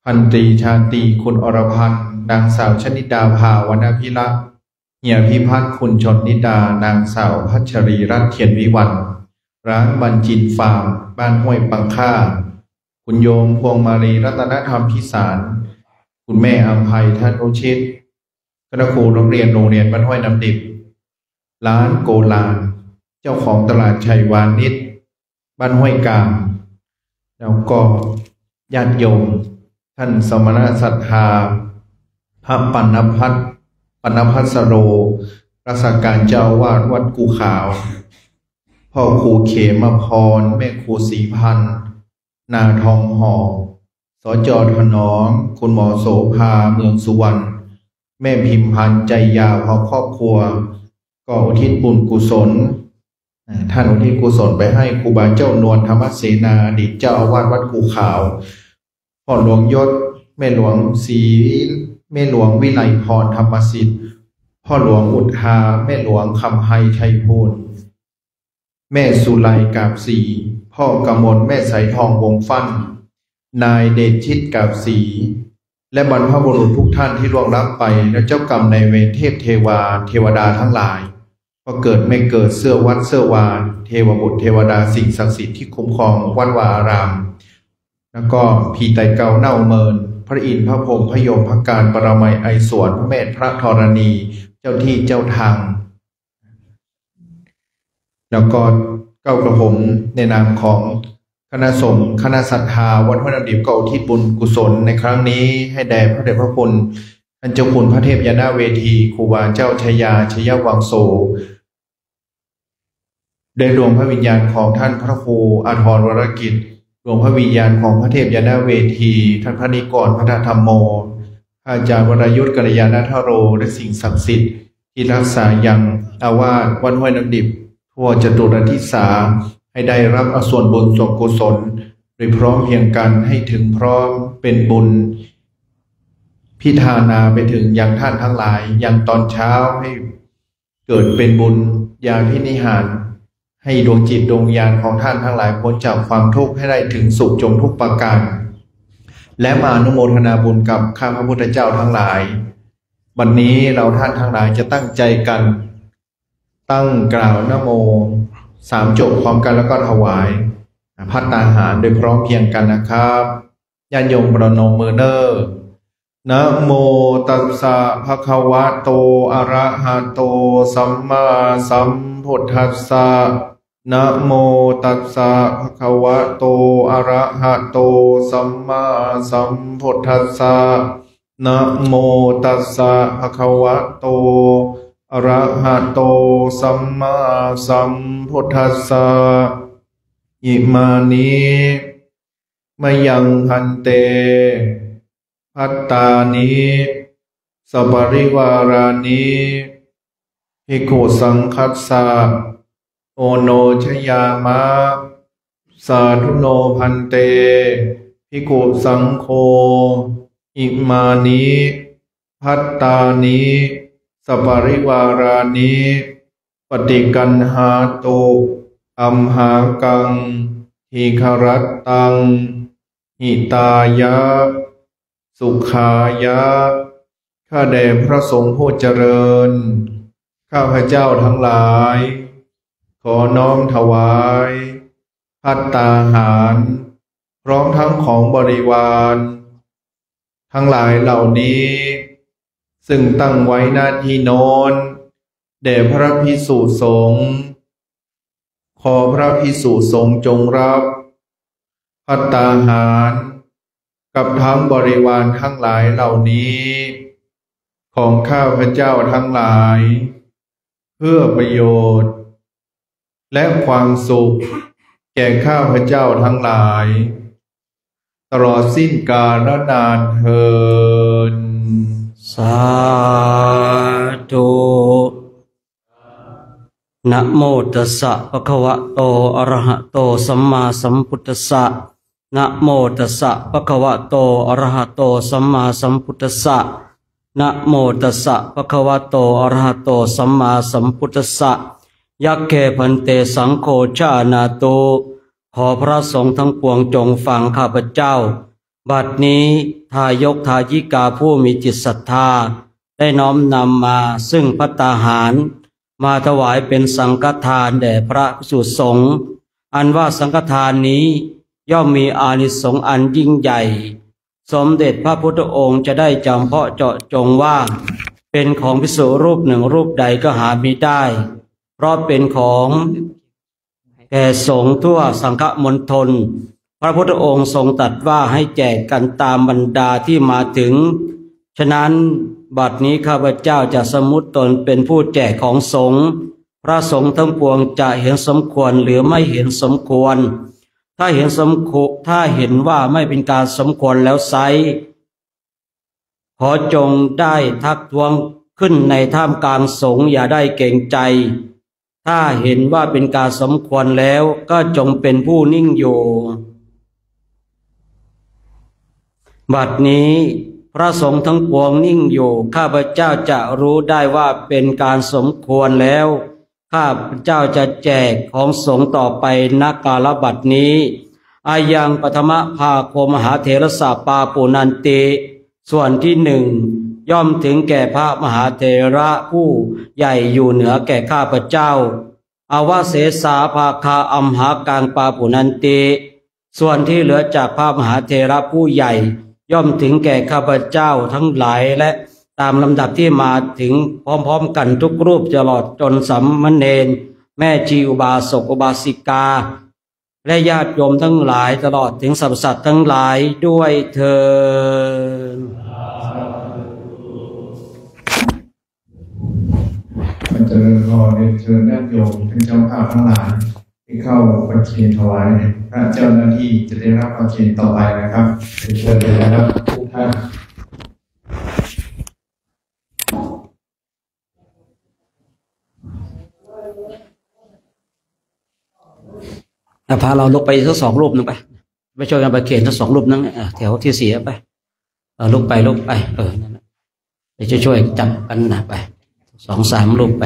B: พันตรีชาตรีคุณอรพันธ์นางสาวชนิดาภาวรรณพิรักษ์เหี่ยพิพัฒน์คุณชนนิดานางสาวพัชรีรัตน์เทียนวิวันร้านบรรจินฟาร์มบ้านห้วยปังค่าคุณโยมพวงมาลีรัตนธรรมพิสารคุณแม่อภัยท่านโอชิตคณะครูโรงเรียนบ้านห้วยน้ำดิบร้านโกลานเจ้าของตลาดชัยวานิชบ้านห้วยกามแล้วก็ญาติโยมท่านสมณศรัทธาพระปัณพัสโรรักษาการเจ้าวาดวัดกู่ขาวพ่อครูเขมพรแม่ครูศรีพันธ์นาทองหอสจ.ถนอมคุณหมอโสภาเมืองสุวรรณแม่พิมพันธ์ใจยาวพอครอบครัวก็อุทิศบุญกุศลท่านอุทิศกุศลไปให้ครูบาเจ้านวลธรรมเสนาอดีตเจ้าอาวาสวัดกู่ขาวพ่อหลวงยศแม่หลวงวิไลพรธรรมสิทธิ์พ่อหลวงอุทาแม่หลวงคำไฮชัยพูนแม่สุไลกาบศรีพ่อกมลแม่สายทองวงฟั่นนายเดชชิตกาบศรีและบรรพบุรุษทุกท่านที่ล่วงลับไปและเจ้ากรรมในเวรเทวดาทั้งหลายก็เกิดไม่เกิดเสื้อวัดเสื้อวาเทวบุตรเทวดาสิ่งศักดิ์สิทธิ์ที่คุ้มครองวัดวาอารามแล้วก็พีไตเกาเน่าเมินพระอินทร์พระพรหมพระโยมพระการปรมัยไอสวนพระเมธพระธรณีเจ้าที่เจ้าทางแล้วก็เก้ากระผมในนามของ คณะสงฆ์คณะศรัทธาวัดห้วยน้ำดิบก็อุทิศบุญกุศลในครั้งนี้ให้แด่พระเดชพระคุณท่านเจ้าคุณพระเทพยานาเวทีครูบาเจ้าชยาชยวังโสได้ดวงพระวิญญาณของท่านพระครูอาภรณ์วรกิจดวงพระวิญญาณของพระเทพยานาเวทีท่านพระนิกรพระธรรมโมอาจารย์วรยุทธกัลยาณธโรและสิ่งศักดิ์สิทธิ์ที่รักษายังอาวาสวัดห้วยน้ำดิบทั่วจตุรทิศาให้ได้รับอส่วนบุญส่วนกุศลโดยพร้อมเพียงกันให้ถึงพร้อมเป็นบุญพิธานาไปถึงยังท่านทั้งหลายยังตอนเช้าให้เกิดเป็นบุญญาภินิหารให้ดวงจิตดวงญาณของท่านทั้งหลายพ้นจากความทุกข์ให้ได้ถึงสุขจงทุกประการและมาอนุโมทนาบุญกับข้าพระพุทธเจ้าทั้งหลายวันนี้เราท่านทั้งหลายจะตั้งใจกันตั้งกล่าวนะโม3 จบพร้อมกันแล้วก็ถวายภัตตาหารโดยพร้อมเพียงกันนะครับญาติโยมประนมมือเนอนะโมตัสสะภะคะวะโตอะระหะโตสัมมาสัมพุทธัสสะนะโมตัสสะภะคะวะโตอะระหะโตสัมมาสัมพุทธัสสะนะโมตัสสะภะคะวะโตอะระหะโตสัมมาสัมพุทธัสสะอิมานิมะยังพันเตภัตตานิสัปริวารานิภิกขุสังคัสสะโอโนชยามะสาธุโนพันเตภิกขุสังโฆอิมานิภัตตานิสัปริวารานิปฏิกันหาตุอัมหากังหิครัตตังหิตายะสุขายะข้าแด่พระสงฆ์ผู้เจริญข้าพเจ้าทั้งหลายขอน้อมถวายภัตตาหารพร้อมทั้งของบริวารทั้งหลายเหล่านี้ซึ่งตั้งไว้หน้าที่โน้นแด่พระภิกษุสงฆ์ขอพระภิกษุสงฆ์จงรับภัตตาหารกับทั้งบริวารทั้งหลายเหล่านี้ของข้าพเจ้าทั้งหลายเพื่อประโยชน์และความสุขแก่ข้าพเจ้าทั้งหลายตลอดสิ้นกาลนานเทอญ
A: สาธุนะโมตัสสะภะคะวะโตอะระหะโตสัมมาสัมพุทธัสสะนะโมตัสสะภะคะวะโตอะระหะโตสัมมาสัมพุทธัสสะนะโมตัสสะภะคะวะโตอะระหะโตสัมมาสัมพุทธัสสะยัคเขพันเตสังโฆชานาตุขอพระสงฆ์ทั้งปวงจงฟังข้าพเจ้าบัดนี้ทายกทายิกาผู้มีจิตศรัทธาได้น้อมนำมาซึ่งภัตตาหารมาถวายเป็นสังฆทานแด่พระภิกษุสงฆ์อันว่าสังฆทานนี้ย่อมมีอานิสงส์อันยิ่งใหญ่สมเด็จพระพุทธองค์จะได้จำเพาะเจาะจงว่าเป็นของภิกษุรูปหนึ่งรูปใดก็หามิได้เพราะเป็นของแก่สงฆ์ทั่วสังฆมณฑลพระพุทธองค์ทรงตรัสว่าให้แจกกันตามบรรดาที่มาถึงฉะนั้นบัดนี้ข้าพเจ้าจะสมมุติตนเป็นผู้แจกของสงฆ์พระสงฆ์ทั้งปวงจะเห็นสมควรหรือไม่เห็นสมควรถ้าเห็นว่าไม่เป็นการสมควรแล้วไซร้ขอจงได้ทักท้วงขึ้นในท่ามกลางสงฆ์อย่าได้เกรงใจถ้าเห็นว่าเป็นการสมควรแล้วก็จงเป็นผู้นิ่งอยู่บัดนี้พระสงฆ์ทั้งปวงนิ่งอยู่ข้าพเจ้าจะรู้ได้ว่าเป็นการสมควรแล้วข้าพเจ้าจะแจกของสงฆ์ต่อไปณกาลบัดนี้อายังปฐมภาโคมหาเถรสาปาปุนันติส่วนที่หนึ่งย่อมถึงแก่พระมหาเถระผู้ใหญ่อยู่เหนือแก่ข้าพเจ้าอาวเสสาภาคาอัมหากังปาปุนันติส่วนที่เหลือจากพระมหาเถระผู้ใหญ่ย่อมถึงแก่ข้าพเจ้าทั้งหลายและตามลำดับที่มาถึงพร้อมๆกันทุกรูปตลอดจนสามเณรแม่ชีอุบาสกอุบาสิกา และญาติโยมทั้งหลายตลอดถึงสรรพสัตว์ทั้งหลายด้วยเถิด
B: มันจะเริ่มพอเรียนเชิญญาติโยมทั้งเจ้าภาพทั้งหลายที่เข้าประเคนถวายพระเจ้าหน้าที่จะได้รับประเคนต่อไปนะครับเชิญเลยนะครับทุกท่าน
A: พาเราลุกไปสัก2 รูปนึงไปช่วยกันประเคนสัก2 รูปนึงแถวที่4ไปลุกไปนั่นแหละไปช่วยจับกันนะไป2-3 รูปไป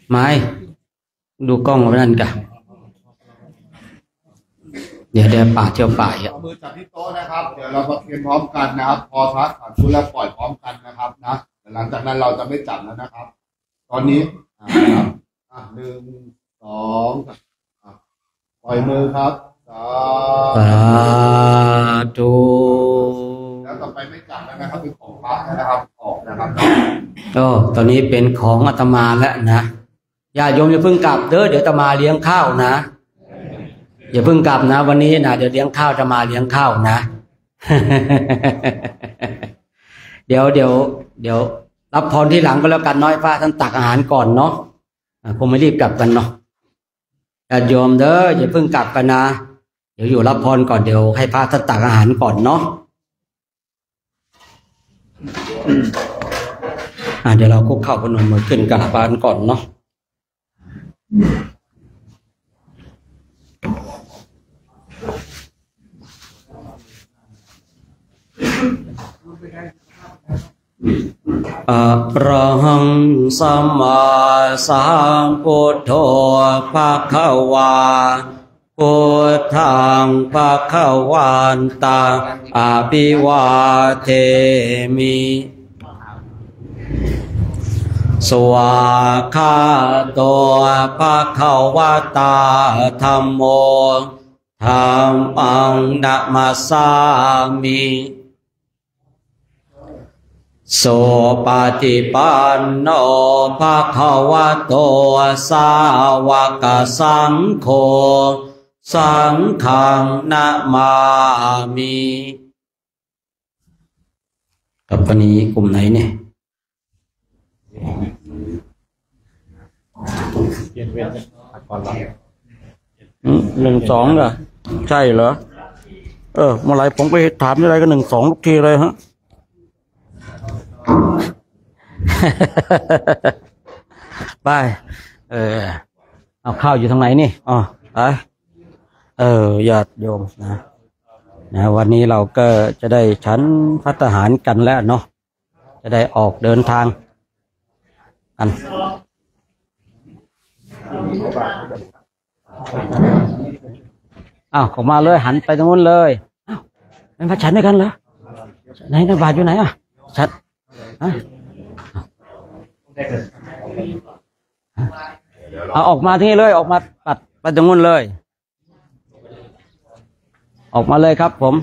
A: ไม้ดูกล้องไว้นั่นกันเดี๋ยวป่าเที่ยวป่าอ่ะ
C: มือจับที่โต๊ะนะครับเดี๋ยวเราประเคนพร้อมกันนะครับพอพระขันคุณแล้วปล่อยพร้อมกันนะครับนะหลังจากนั้นเราจะไม่จับแล้วนะครับ ตอนนี้ครับ1 2ปล่อยมือครับสา
A: ธุ
C: แล้วต่อไปไม่จับแล้วนะครับเป็นของพระนะครับออกนะครับ
A: ตอนนี้เป็นของอาตมาแล้วนะญาติโยมอย่าเพิ่งกลับเดี๋ยวอาตมาเลี้ยงข้าวนะอย่าเพิ่งกลับนะวันนี้นะเดี๋ยวเลี้ยงข้าวจะมาเลี้ยงข้าวนะ เดี๋ยวรับพรที่หลังก็แล้วกันน้อยพระท่านตักอาหารก่อนเนาะคงไม่รีบกลับกันเนาะญาติโยมอย่าเพิ่งกลับกันนะเดี๋ยวอยู่รับพรก่อนเดี๋ยวให้พระท่านตักอาหารก่อนเนาะเดี๋ยวเราคุกเข่าพนมมือขึ้นกราบพระก่อนเนาะอะระหังสัมมาสัมพุทโธภะคะวาพุทธังภะคะวันตังอะภิวาเทมิสวากขาโตภะคะวะตาธัมโมธัมมังนะมัสสามิโสปฏิปันโนภะคะวะโตสาวกสังโฆสังฆังนะมามิกับวันนี้กลุ่มไหนเนี่ย1-2เหรอใช่เหรอเมื่อไหร่ผมไปถามอะไรก็1-2ทุกทีเลยฮะไปเอาข้าวอยู่ทางไหนนี่ไปญาติโยมนะวันนี้เราก็จะได้ฉันภัตตาหารกันแล้วเนาะจะได้ออกเดินทางกันออกมาเลยหันไปตรงนู้นเลยเป็นพระฉันด้วยกันเหรอไหนบาทอยู่ไหนฉันออกมาที่นี่เลยออกมาปัดไปตรงนู้นเลยออกมาเลยครับผม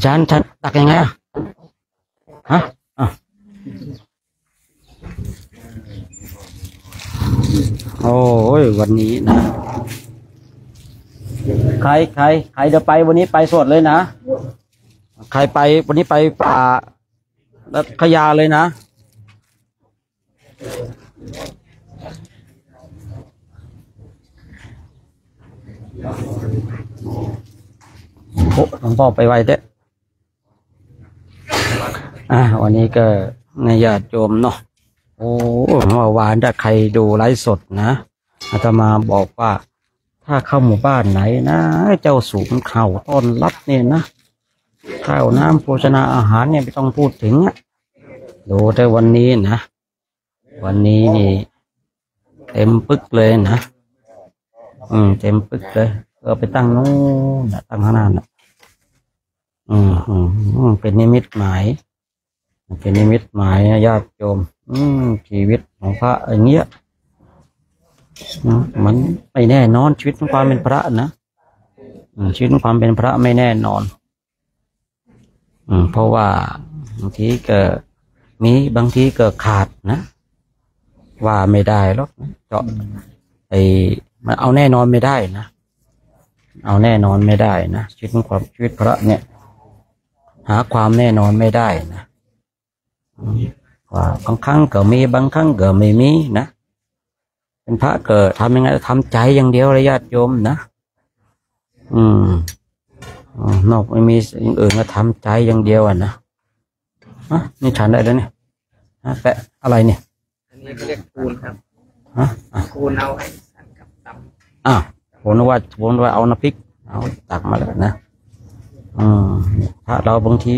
A: ฉันตักยังไงโอ้ยวันนี้นะใครเดี๋ยวไปวันนี้ไปสดเลยนะใครไปวันนี้ไปป่าแล้วขยาเลยนะหลวงพ่อไปไวเด้วันนี้ก็ในญาติโยมเนาะเมื่อวานถ้าใครดูไลฟ์สดนะอาตมาบอกว่าถ้าเข้าหมู่บ้านไหนนะเจ้าสูงเข่าต้อนรับเนี่ยนะข้าวน้ำโภชนาอาหารเนี่ยไม่ต้องพูดถึงดูแต่วันนี้นะวันนี้นี่เต็มปึกเลยนะเต็มปึกเลยไปตั้งนู้นตั้งข้างหน้าน่ะ เป็นนิมิตหมายเป็นนิมิตหมายญาติโยมชีวิตของพระอย่างเงี้ยมันไม่แน่นอนชีวิตของความเป็นพระนะชีวิตของความเป็นพระไม่แน่นอนเพราะว่าบางทีก็มีบางทีก็ขาดนะว่าไม่ได้หรอกเจาะมันเอาแน่นอนไม่ได้นะเอาแน่นอนไม่ได้นะชีวิตของความชีวิตพระเนี่ยหาความแน่นอนไม่ได้นะว่าบางครั้งก็มีบางครั้งก็ไม่มีนะเป็นพระเกิดทำยังไงทำใจอย่างเดียวเลยญาติโยมนะนอกไม่มีอย่างอื่นก็ทำใจอย่างเดียวนะนี่ฉันได้แล้วเนี่ยแปะอะไรเนี่ย
D: อันนี้เรียกปูนครับปูนเอาไว้สั่นกับตำ
A: ผมว่าเอาน้ำพริกเอาตักมาแล้วนะพระเราบางที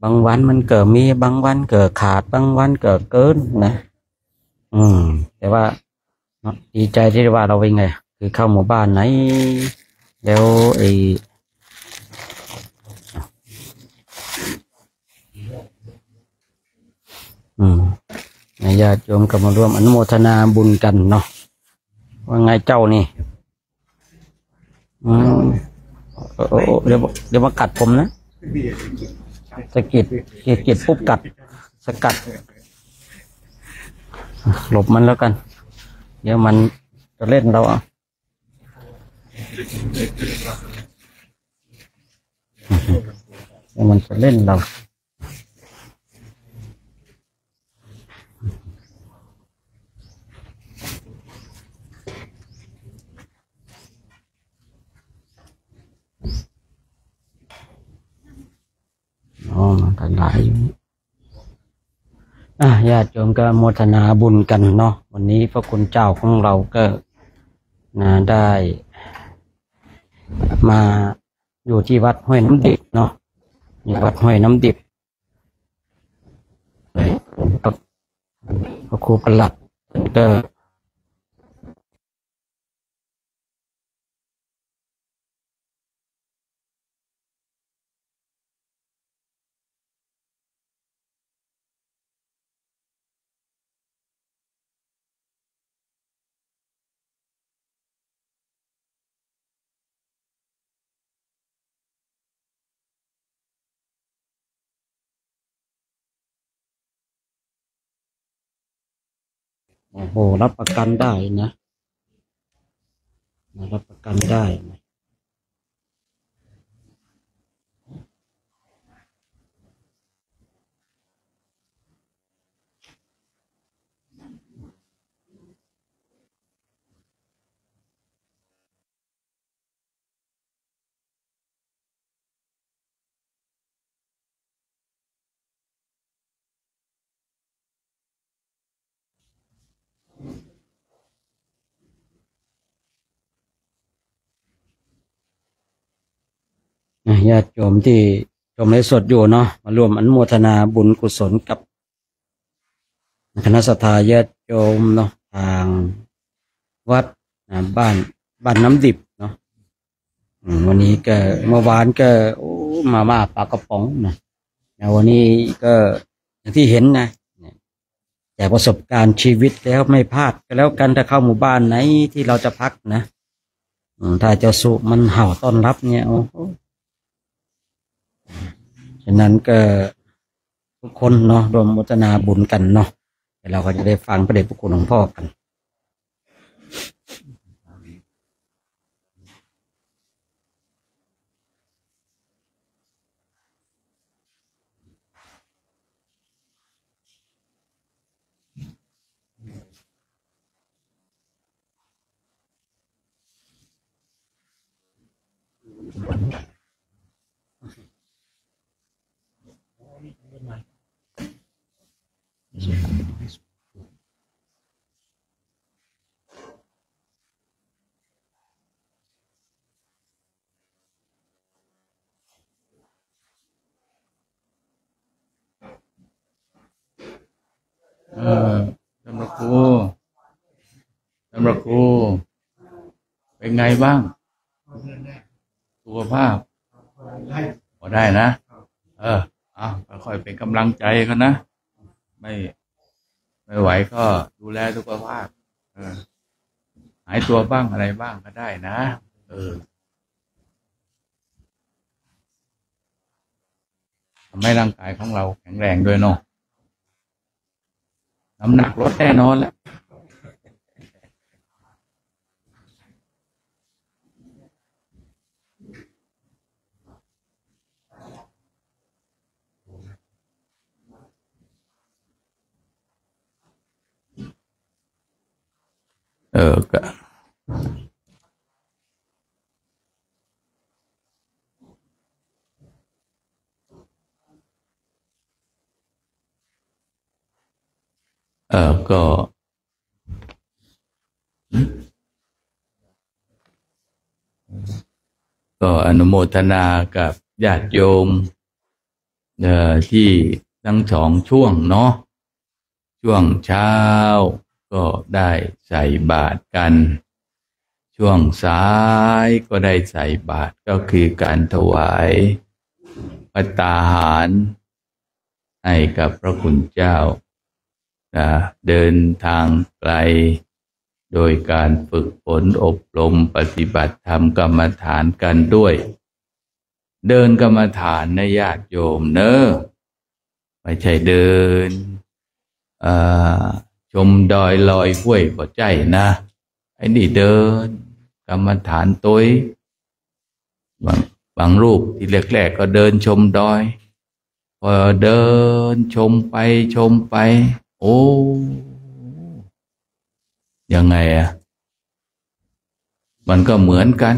A: บางวันมันเกิดมีบางวันเกิดขาดบางวันเกิดเกินนะแต่ว่าดีใจที่ว่าเราเป็นไงคือเข้าหมู่บ้านไหนแล้วญาติโยมก็มาร่วมอนุโมทนาบุญกันเนาะว่าไงเจ้านี่เดี๋ยวมากัดผมนะสะกิดปุ๊บกัดสกัดหลบมันแล้วกันเดี๋ยวมันจะเล่นเราเดี๋ยวมันจะเล่นเราทั้งหลายญาติโยมก็โมทนาบุญกันเนาะวันนี้พระคุณเจ้าของเราก็ได้มาอยู่ที่วัดห้วยน้ำดิบเนาะอยู่วัดห้วยน้ำดิบพระครูประหลัดก็โอ้โหรับประกันได้นะรับประกันได้นะญาติโยมที่ชมไลฟ์สดอยู่เนาะมารวมอนุโมทนาบุญกุศลกับคณะสัตยาญาติโยมเนาะทางวัดบ้านน้ำดิบเนาะวันนี้ก็เมื่อวานก็มาม่าปลากระป๋องนะวันนี้ก็อย่างที่เห็นนะจากประสบการณ์ชีวิตแล้วไม่พลาดก็แล้วกันถ้าเข้าหมู่บ้านไหนที่เราจะพักนะถ้าเจ้าสุมันเห่าต้อนรับเนี่ยฉะนั้นก็ทุกคนเนาะรวมโมทนาบุญกันเนาะเราก็จะได้ฟังพระเดชพระคุณหลวงพ่อกัน
E: ท่านพระครูเป็นไงบ้างสุขภาพ อได้นะค่อยๆเป็นกำลังใจกันนะไม่ไหวก็ดูแลสุขภาพหายตัวบ้างอะไรบ้างก็ได้นะทำให้ร่างกายของเราแข็งแรงด้วยเนาะน้ำหนักลดแน่นอนแล้วก็อนุโมทนากับญาติโยมที่ทั้งสองช่วงเนาะช่วงเช้าก็ได้ใส่บาตรกันช่วงสายก็ได้ใส่บาตรก็คือการถวายภัตตาหารให้กับพระคุณเจ้าเดินทางไกลโดยการฝึกฝนอบรมปฏิบัติธรรมกรรมฐานกันด้วยเดินกรรมฐานในญาติโยมเนอะไม่ใช่เดินชมดอยลอยห้วยบ่ใจนะไอ้นี่เดินกรรมฐานตัวบางรูปที่แรกๆก็เดินชมดอยพอเดินชมไปโอ้ยังไงมันก็เหมือนกัน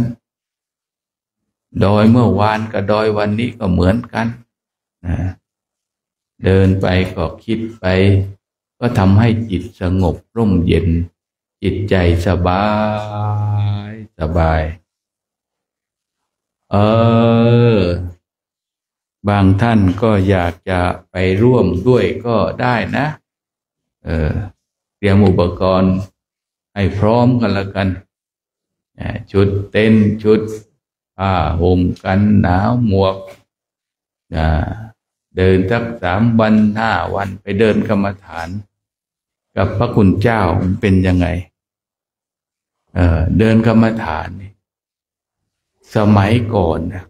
E: ดอยเมื่อวานกับดอยวันนี้ก็เหมือนกันเดินไปก็คิดไปก็ทำให้จิตสงบร่มเย็นจิตใจสบายบางท่านก็อยากจะไปร่วมด้วยก็ได้นะเตรียมอุปกรณ์ให้พร้อมกันละกันชุดเต็นท์ชุดผ้าห่มกันหนาวหมวกเดินสัก3 วัน 5 วันไปเดินกรรมฐานกับพระคุณเจ้าเป็นยังไงเดินกรรมฐานนี่สมัยก่อนนะ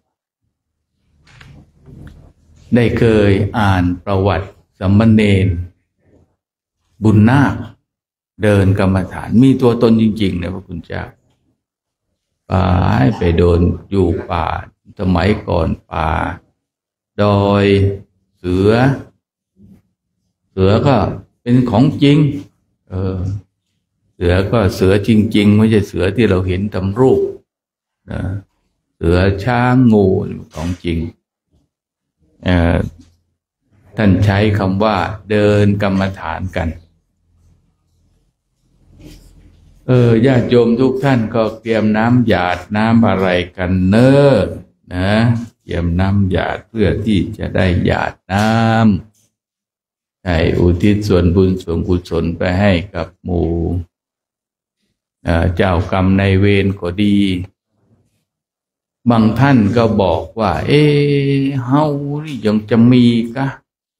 E: ได้เคยอ่านประวัติสามเณรบุญนาคเดินกรรมฐานมีตัวตนจริงๆนะพระคุณเจ้าไปโดนอยู่ป่าสมัยก่อนป่าดอยเสือก็เป็นของจริงเสือก็เสือจริงๆไม่ใช่เสือที่เราเห็นตามรูปนะเสือช้างงูของจริงท่านใช้คำว่าเดินกรรมฐานกันญาติโยมทุกท่านก็เตรียมน้ำหยาดน้ำอะไรกันเนอะนะเตรียมน้ำหยาดเพื่อที่จะได้หยาดน้ำให้อุทิศส่วนบุญส่วนกุศลไปให้กับหมู่เจ้ากรรมนายเวรก็ดีบางท่านก็บอกว่าเฮานี่ยังจะมี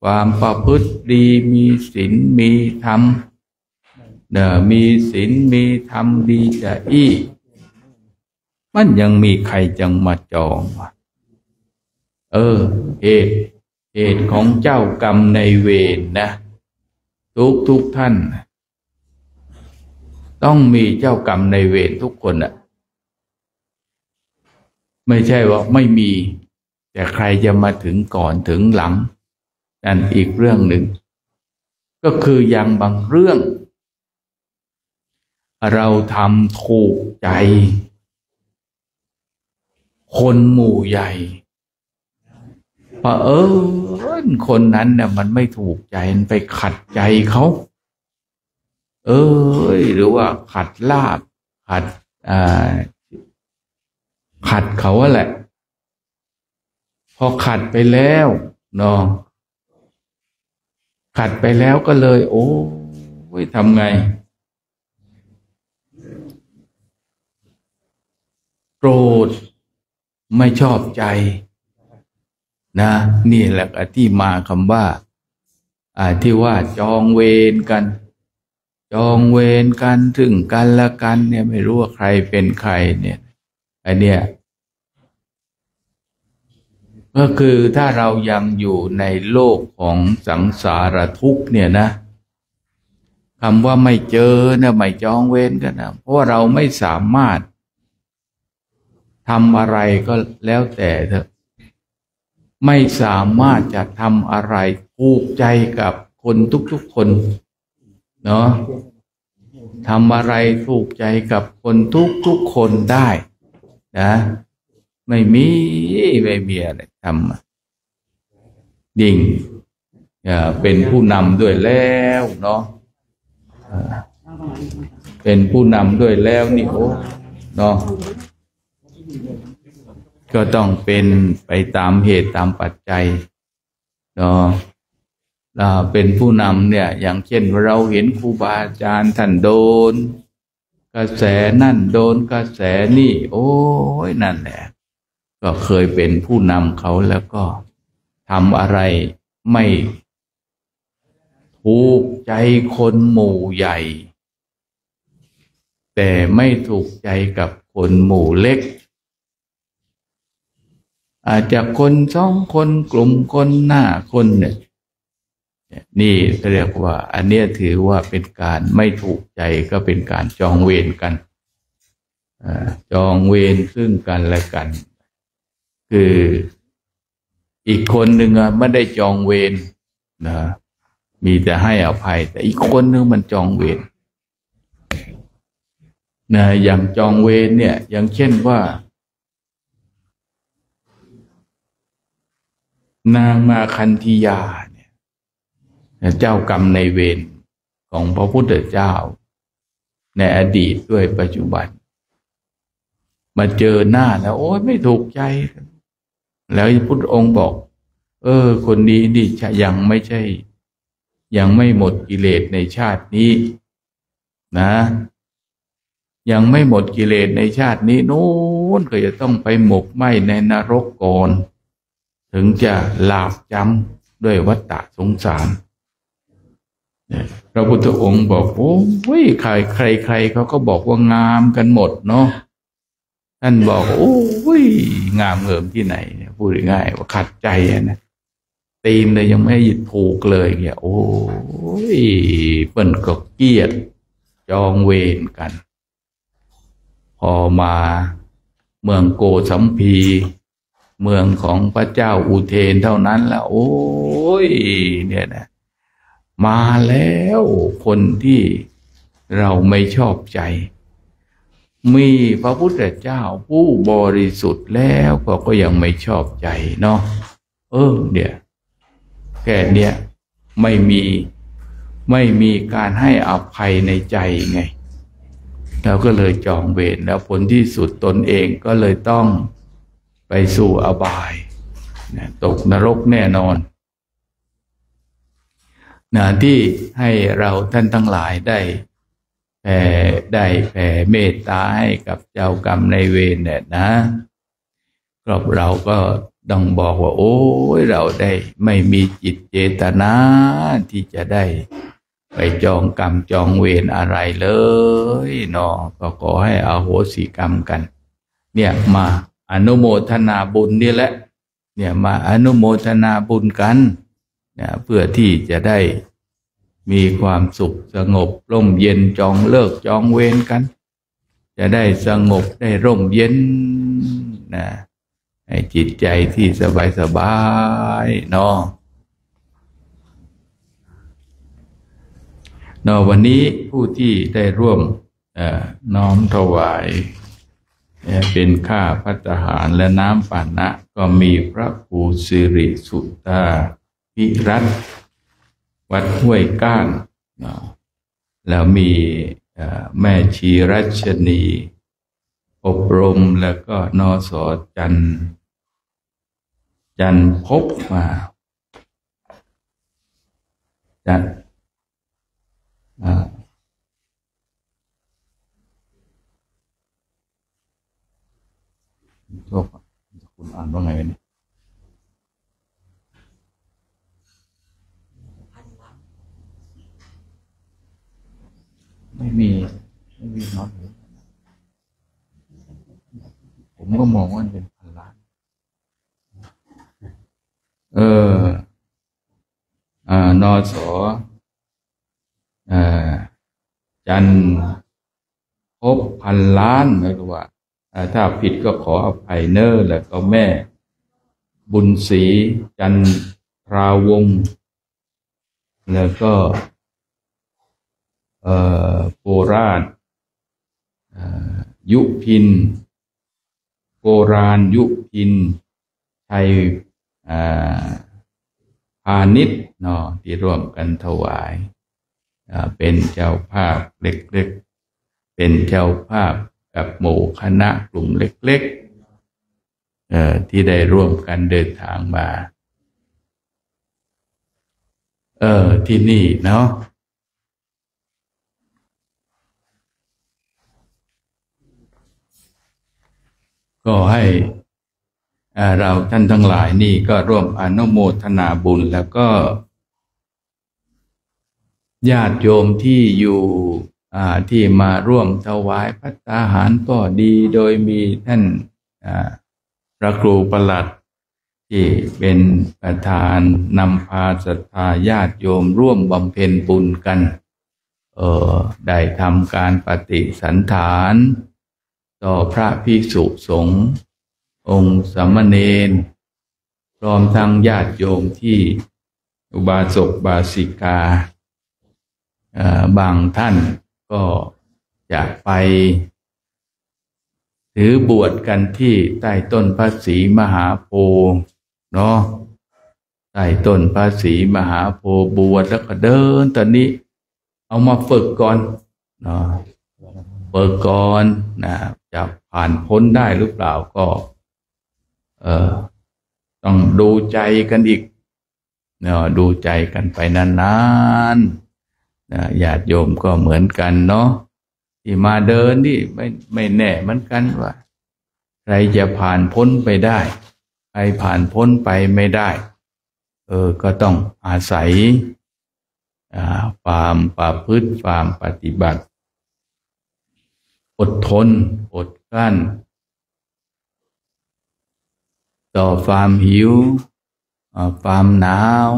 E: ความประพฤติดีมีศีลมีธรรมมีศีลมีธรรมดีจะมันยังมีใครจังมาจองวะเหตุของเจ้ากรรมในเวรนะทุกท่านต้องมีเจ้ากรรมในเวรทุกคนไม่ใช่ว่าไม่มีแต่ใครจะมาถึงก่อนถึงหลังนั่นอีกเรื่องหนึ่งก็คืออย่างบางเรื่องเราทำถูกใจคนหมู่ใหญ่คนนั้นเนี่ยมันไม่ถูกใจมันไปขัดใจเขาหรือว่าขัดลาภขัดเขาแหละพอขัดไปแล้วเนาะขัดไปแล้วก็เลยทำไงโกรธไม่ชอบใจ นะนี่แหละที่มาคำว่าที่ว่าจองเวรกันจองเวรกันถึงกันและกันเนี่ยไม่รู้ว่าใครเป็นใครเนี่ยอันเนี้ยก็คือถ้าเรายังอยู่ในโลกของสังสารทุกข์เนี่ยนะคำว่าไม่เจอเนี่ยไม่จองเวรกันนะเพราะว่าเราไม่สามารถทำอะไรก็แล้วแต่เถอะไม่สามารถจะทำอะไรถูกใจกับคนทุกๆคนเนาะทำอะไรถูกใจกับคนทุกคนได้นะไม่มีอะไรทำดิ่งเป็นผู้นำด้วยแล้วเนาะเป็นผู้นำด้วยแล้วนี่โอ้เนาะก็ต้องเป็นไปตามเหตุตามปัจจัยเนาะเป็นผู้นำเนี่ยอย่างเช่นเราเห็นครูบาอาจารย์ท่านโดนกระแสนั่นโดนกระแสนี่โอ้ยนั่นแหละก็เคยเป็นผู้นำเขาแล้วก็ทำอะไรไม่ถูกใจคนหมู่ใหญ่แต่ไม่ถูกใจกับคนหมู่เล็กอาจจะคนสองคนกลุ่มคนหน้าคนเนี่ยนี่เรียกว่าอันเนี้ยถือว่าเป็นการไม่ถูกใจก็เป็นการจองเวรกันจองเวรซึ่งกันและกันคืออีกคนหนึ่งไม่ได้จองเวรนะมีแต่ให้อภัยแต่อีกคนหนึ่งมันจองเวรนะอย่างจองเวรเนี่ยอย่างเช่นว่านางมาคันธียาเนี่ยเจ้ากรรมในเวรของพระพุทธเจ้าในอดีตด้วยปัจจุบันมาเจอหน้าแล้วโอ๊ยไม่ถูกใจแล้วพระพุทธองค์บอกคนนี้นี่ยังไม่หมดกิเลสในชาตินี้นะยังไม่หมดกิเลสในชาตินี้นู้นก็จะต้องไปหมกไหม้ในนรกก่อนถึงจะหลาบจำด้วยวัฏฏะสงสารพระพุทธองค์บอกโอ้ยใครเขาก็บอกว่างามกันหมดเนาะท่านบอกโอ้ยงามเหงิมที่ไหนพูดง่ายว่าขัดใจนะตีนเลยยังไม่ถูกเลยเงี้ยโอ้ยเปิ้นก็เกลียดจองเวรกันพอมาเมืองโกสัมพีเมืองของพระเจ้าอุเทนเท่านั้นละโอ้ยเนี่ยนะมาแล้วคนที่เราไม่ชอบใจมีพระพุทธเจ้าผู้บริสุทธิ์แล้วก็ยังไม่ชอบใจเนาะเนี่ยแค่เนี้ยไม่มีการให้อภัยในใจไงเราก็เลยจองเวรแล้วผลที่สุดตนเองก็เลยต้องไปสู่อบายตกนรกแน่นอนที่ให้เราท่านทั้งหลายได้แผ่เมตตาให้กับเจ้ากรรมนายเวรเนี่ยนะเราก็ต้องบอกว่าโอ้ยเราได้ไม่มีจิตเจตนาที่จะได้ไปจองกรรมจองเวรอะไรเลยเนาะก็ขอให้อโหสิกรรมกันเนี่ยมาอนุโมทนาบุญนี่แหละเนี่ยมาอนุโมทนาบุญกันเนี่ยเพื่อที่จะได้มีความสุขสงบร่มเย็นจองเลิกจองเวรกันจะได้สงบได้ร่มเย็นนะให้จิตใจที่สบายเนาะวันนี้ผู้ที่ได้ร่วมน้อมถวายเป็นข้าภัตตาหารและน้ำปานะก็มีพระครูสิริสุตตาภิรัตน์วัดห้วยก้านแล้วมีแม่ชีรัชนีอบรมแล้วก็นส.จันพบมาจันโทษคุณอ่านว่าไงเนี่ย ก็มองว่าเป็นพันล้านนสจันพบพันล้านไม่รู้ว่าถ้าผิดก็ขออภัยเนอร์แล้วก็แม่บุญศรีจันทราวงศ์แล้วก็โคราชยุพินโกรานยุพินชัยพาณิชย์เนาะที่ร่วมกันถวายเป็นเจ้าภาพเล็กๆเป็นเจ้าภาพกับหมู่คณะกลุ่มเล็กๆที่ได้ร่วมกันเดินทางมาที่นี่เนาะก็ให้เราท่านทั้งหลายนี่ก็ร่วมอนุโมทนาบุญแล้วก็ญาติโยมที่อยู่ที่มาร่วมถวายภัตตาหารก็ดีโดยมีท่านพระครูประหลัดที่เป็นประธานนำพาศรัทธาญาติโยมร่วมบำเพ็ญบุญกันได้ทำการปฏิสันถานต่อพระภิกษุสงฆ์องค์สามเณรพร้อมทั้งญาติโยมที่อุบาสกบาสิกาบางท่านก็จะไปถือบวชกันที่ใต้ต้นพระศรีมหาโพธิ์เนาะใต้ต้นพระศรีมหาโพธิ์บวชแล้วก็เดินตอนนี้เอามาฝึกก่อนเนาะฝึกก่อนนะจะผ่านพ้นได้หรือเปล่าก็ต้องดูใจกันอีกเนาะดูใจกันไปนานๆญาติโยมก็เหมือนกันเนาะที่มาเดินนี่ไม่แน่เหมือนกันว่าใครจะผ่านพ้นไปได้ใครผ่านพ้นไปไม่ได้ก็ต้องอาศัยความประพฤติความปฏิบัติอดทนอดกลั้นต่อความหิวความหนาว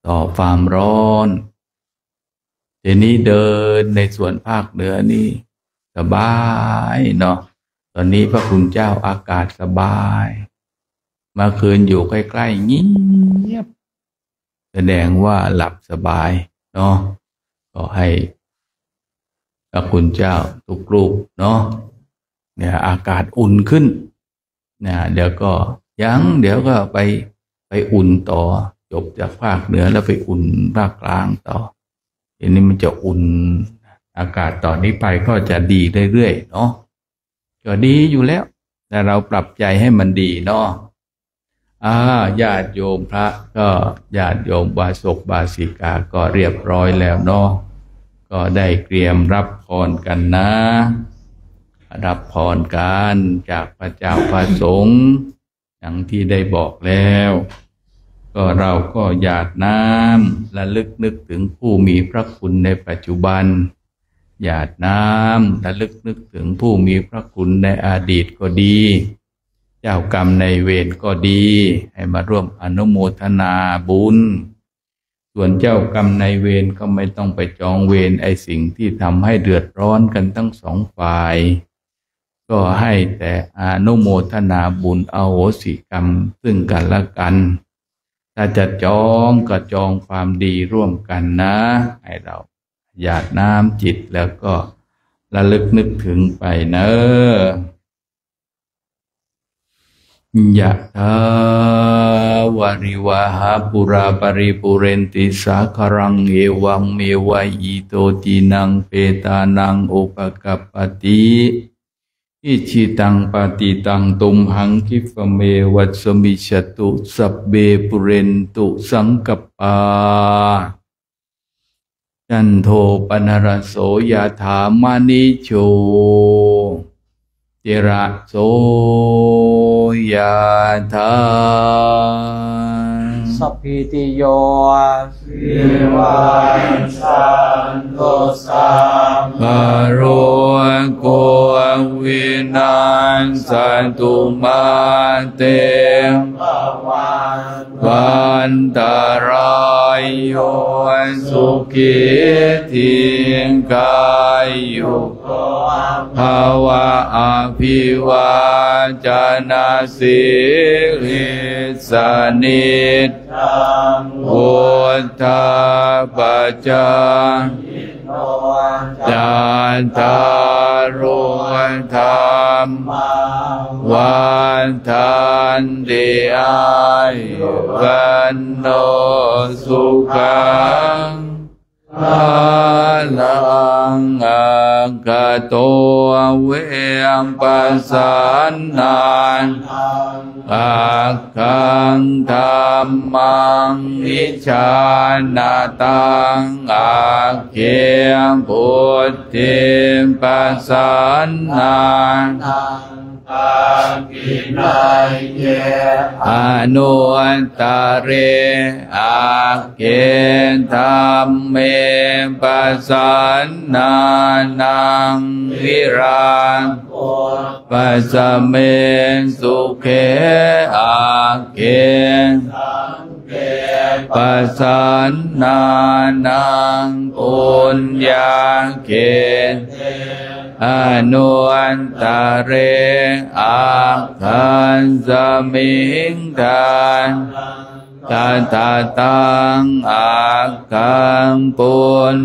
E: ต่อความร้อนทีนี้เดินในส่วนภาคเหนือนี่สบายเนาะตอนนี้พระคุณเจ้าอากาศสบายเมื่อคืนอยู่ใกล้ๆเงียบแสดงว่าหลับสบายเนาะก็ให้พระคุณเจ้าทุกรูปเนาะเนี่ยอากาศอุ่นขึ้นนะเดี๋ยวก็เดี๋ยวก็ไปอุ่นต่อจบจากภาคเหนือแล้วไปอุ่นภาคกลางต่อทีนี้มันจะอุ่นอากาศต่อนนี้ไปก็จะดีเรื่อยๆเนาะก็ดีอยู่แล้วแต่เราปรับใจให้มันดีเนาะญาติโยมพระก็ญาติโยมบาสกบาสิกาก็เรียบร้อยแล้วเนาะก็ได้เตรียมรับพรกันนะรับพรกันจากพระเจ้าพระสงฆ์อย่างที่ได้บอกแล้วก็เราก็หยาดน้ำระลึกนึกถึงผู้มีพระคุณในปัจจุบันหยาดน้ำระลึกนึกถึงผู้มีพระคุณในอดีตก็ดีเจ้ากรรมในเวรก็ดีให้มาร่วมอนุโมทนาบุญส่วนเจ้ากรรมในเวรก็ไม่ต้องไปจองเวรไอ้สิ่งที่ทำให้เดือดร้อนกันทั้งสองฝ่ายก็ให้แต่อนุโมทนาบุญอโหสิกรรมซึ่งกันและกันถ้าจะจองก็จองความดีร่วมกันนะให้เราหยาดน้ำจิตแล้วก็ระลึกนึกถึงไปเนอะยะถาวาริวหาปุราปริปุเรนติสาคารังเอวังเมวะอิโตตินังเปตานังอุปกัปปติอิชิตังปฏิตังตุมหังคิฟเมวัสมิชตุสัพเบปุเรนตุสังกปปาจันโทปนรโสยถามานิโชเจระโสยถาสัพพิติโย วิวันชันตุสัมภโรโกวินัสสันตุมาเตวันตรายโยสุขิทิกายโยภาวะอภิวาจนาสิริสนิจวุฒาปัจจาจานตารโรธรรมวันทันติอายุวันโนสุขังภาลังอังคโตเวมปัสสันนันอักขังธรรมังนิชานาตังอักเขมพุทธิปัสสันนันกินัยเยอนุตตเรอาเกธรรมเมปัสสันนานังวิรังปัสสะเมสุเขอาเกปัสสันนานังปุญญาเขอนุอันตเรอาคันสมิงทานตาตาตังอาคังปุญ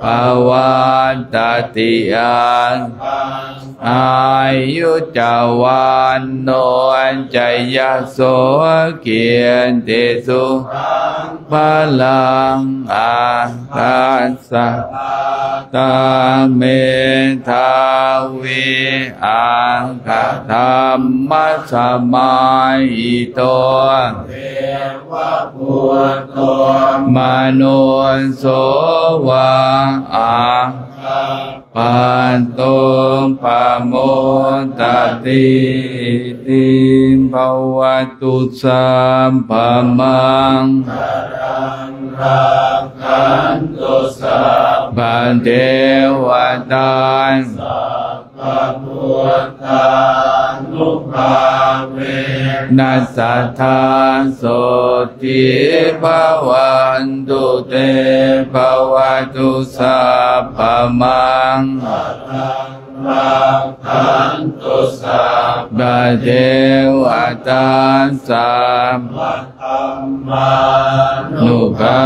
E: ภาวะตติยังอายุจาวันโนจยโสเกียรติสุพลังอาคัสสะตาเมทาวิอังคธรรมสมัยโตมโนโสวะอาปันโตปะโมตติติภวตุสัมภมังบันเทวตานัสสะทาโสติภวันตุเตภวตุสัพพมังบาเทวตาสัมนุภา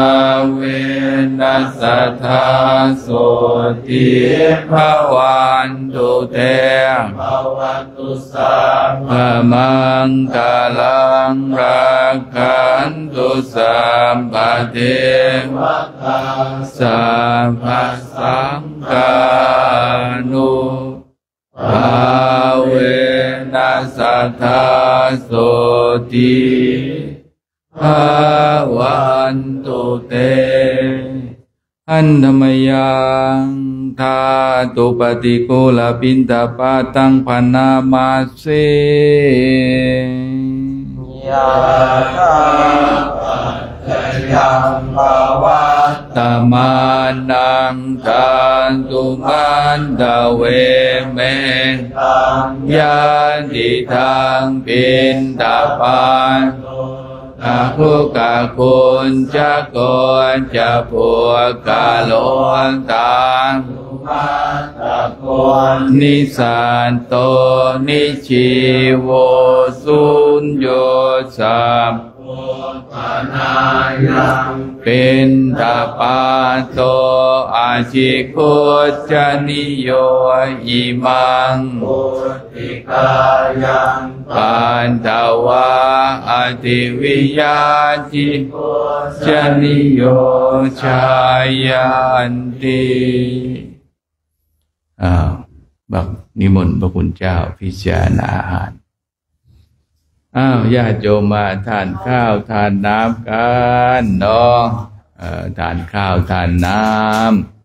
E: เวนัสสะทาโสติภวันตุเตภวตุสัพพมังกาลังรักขันตุสัมปเทวตาสัพพสังฆานุภาเวนัสสะทาโสติภวันตุเตอันธรรมยังทาตุปฏิโกลปินตาปาตังพนามาเสยาตาปัจจยังภาวะตมานังทันตุมันตะเวเมตังยาติทังปินตาปานอาคุกะคุณจะโกนจะผัวกาโลนตานิสันโตนิชิโวสุญโยสัมนายังเป็นตาปาโตอาชิโกจนิโยอิมังปุติกายังปันตวะอติวิยาจิจนิโยชายันติบักนิมนต์พระคุณเจ้าพิจารณาอาหารญาติโยมมาทานข้าวทานน้ำกันเนาะทานข้าวทานน้ำ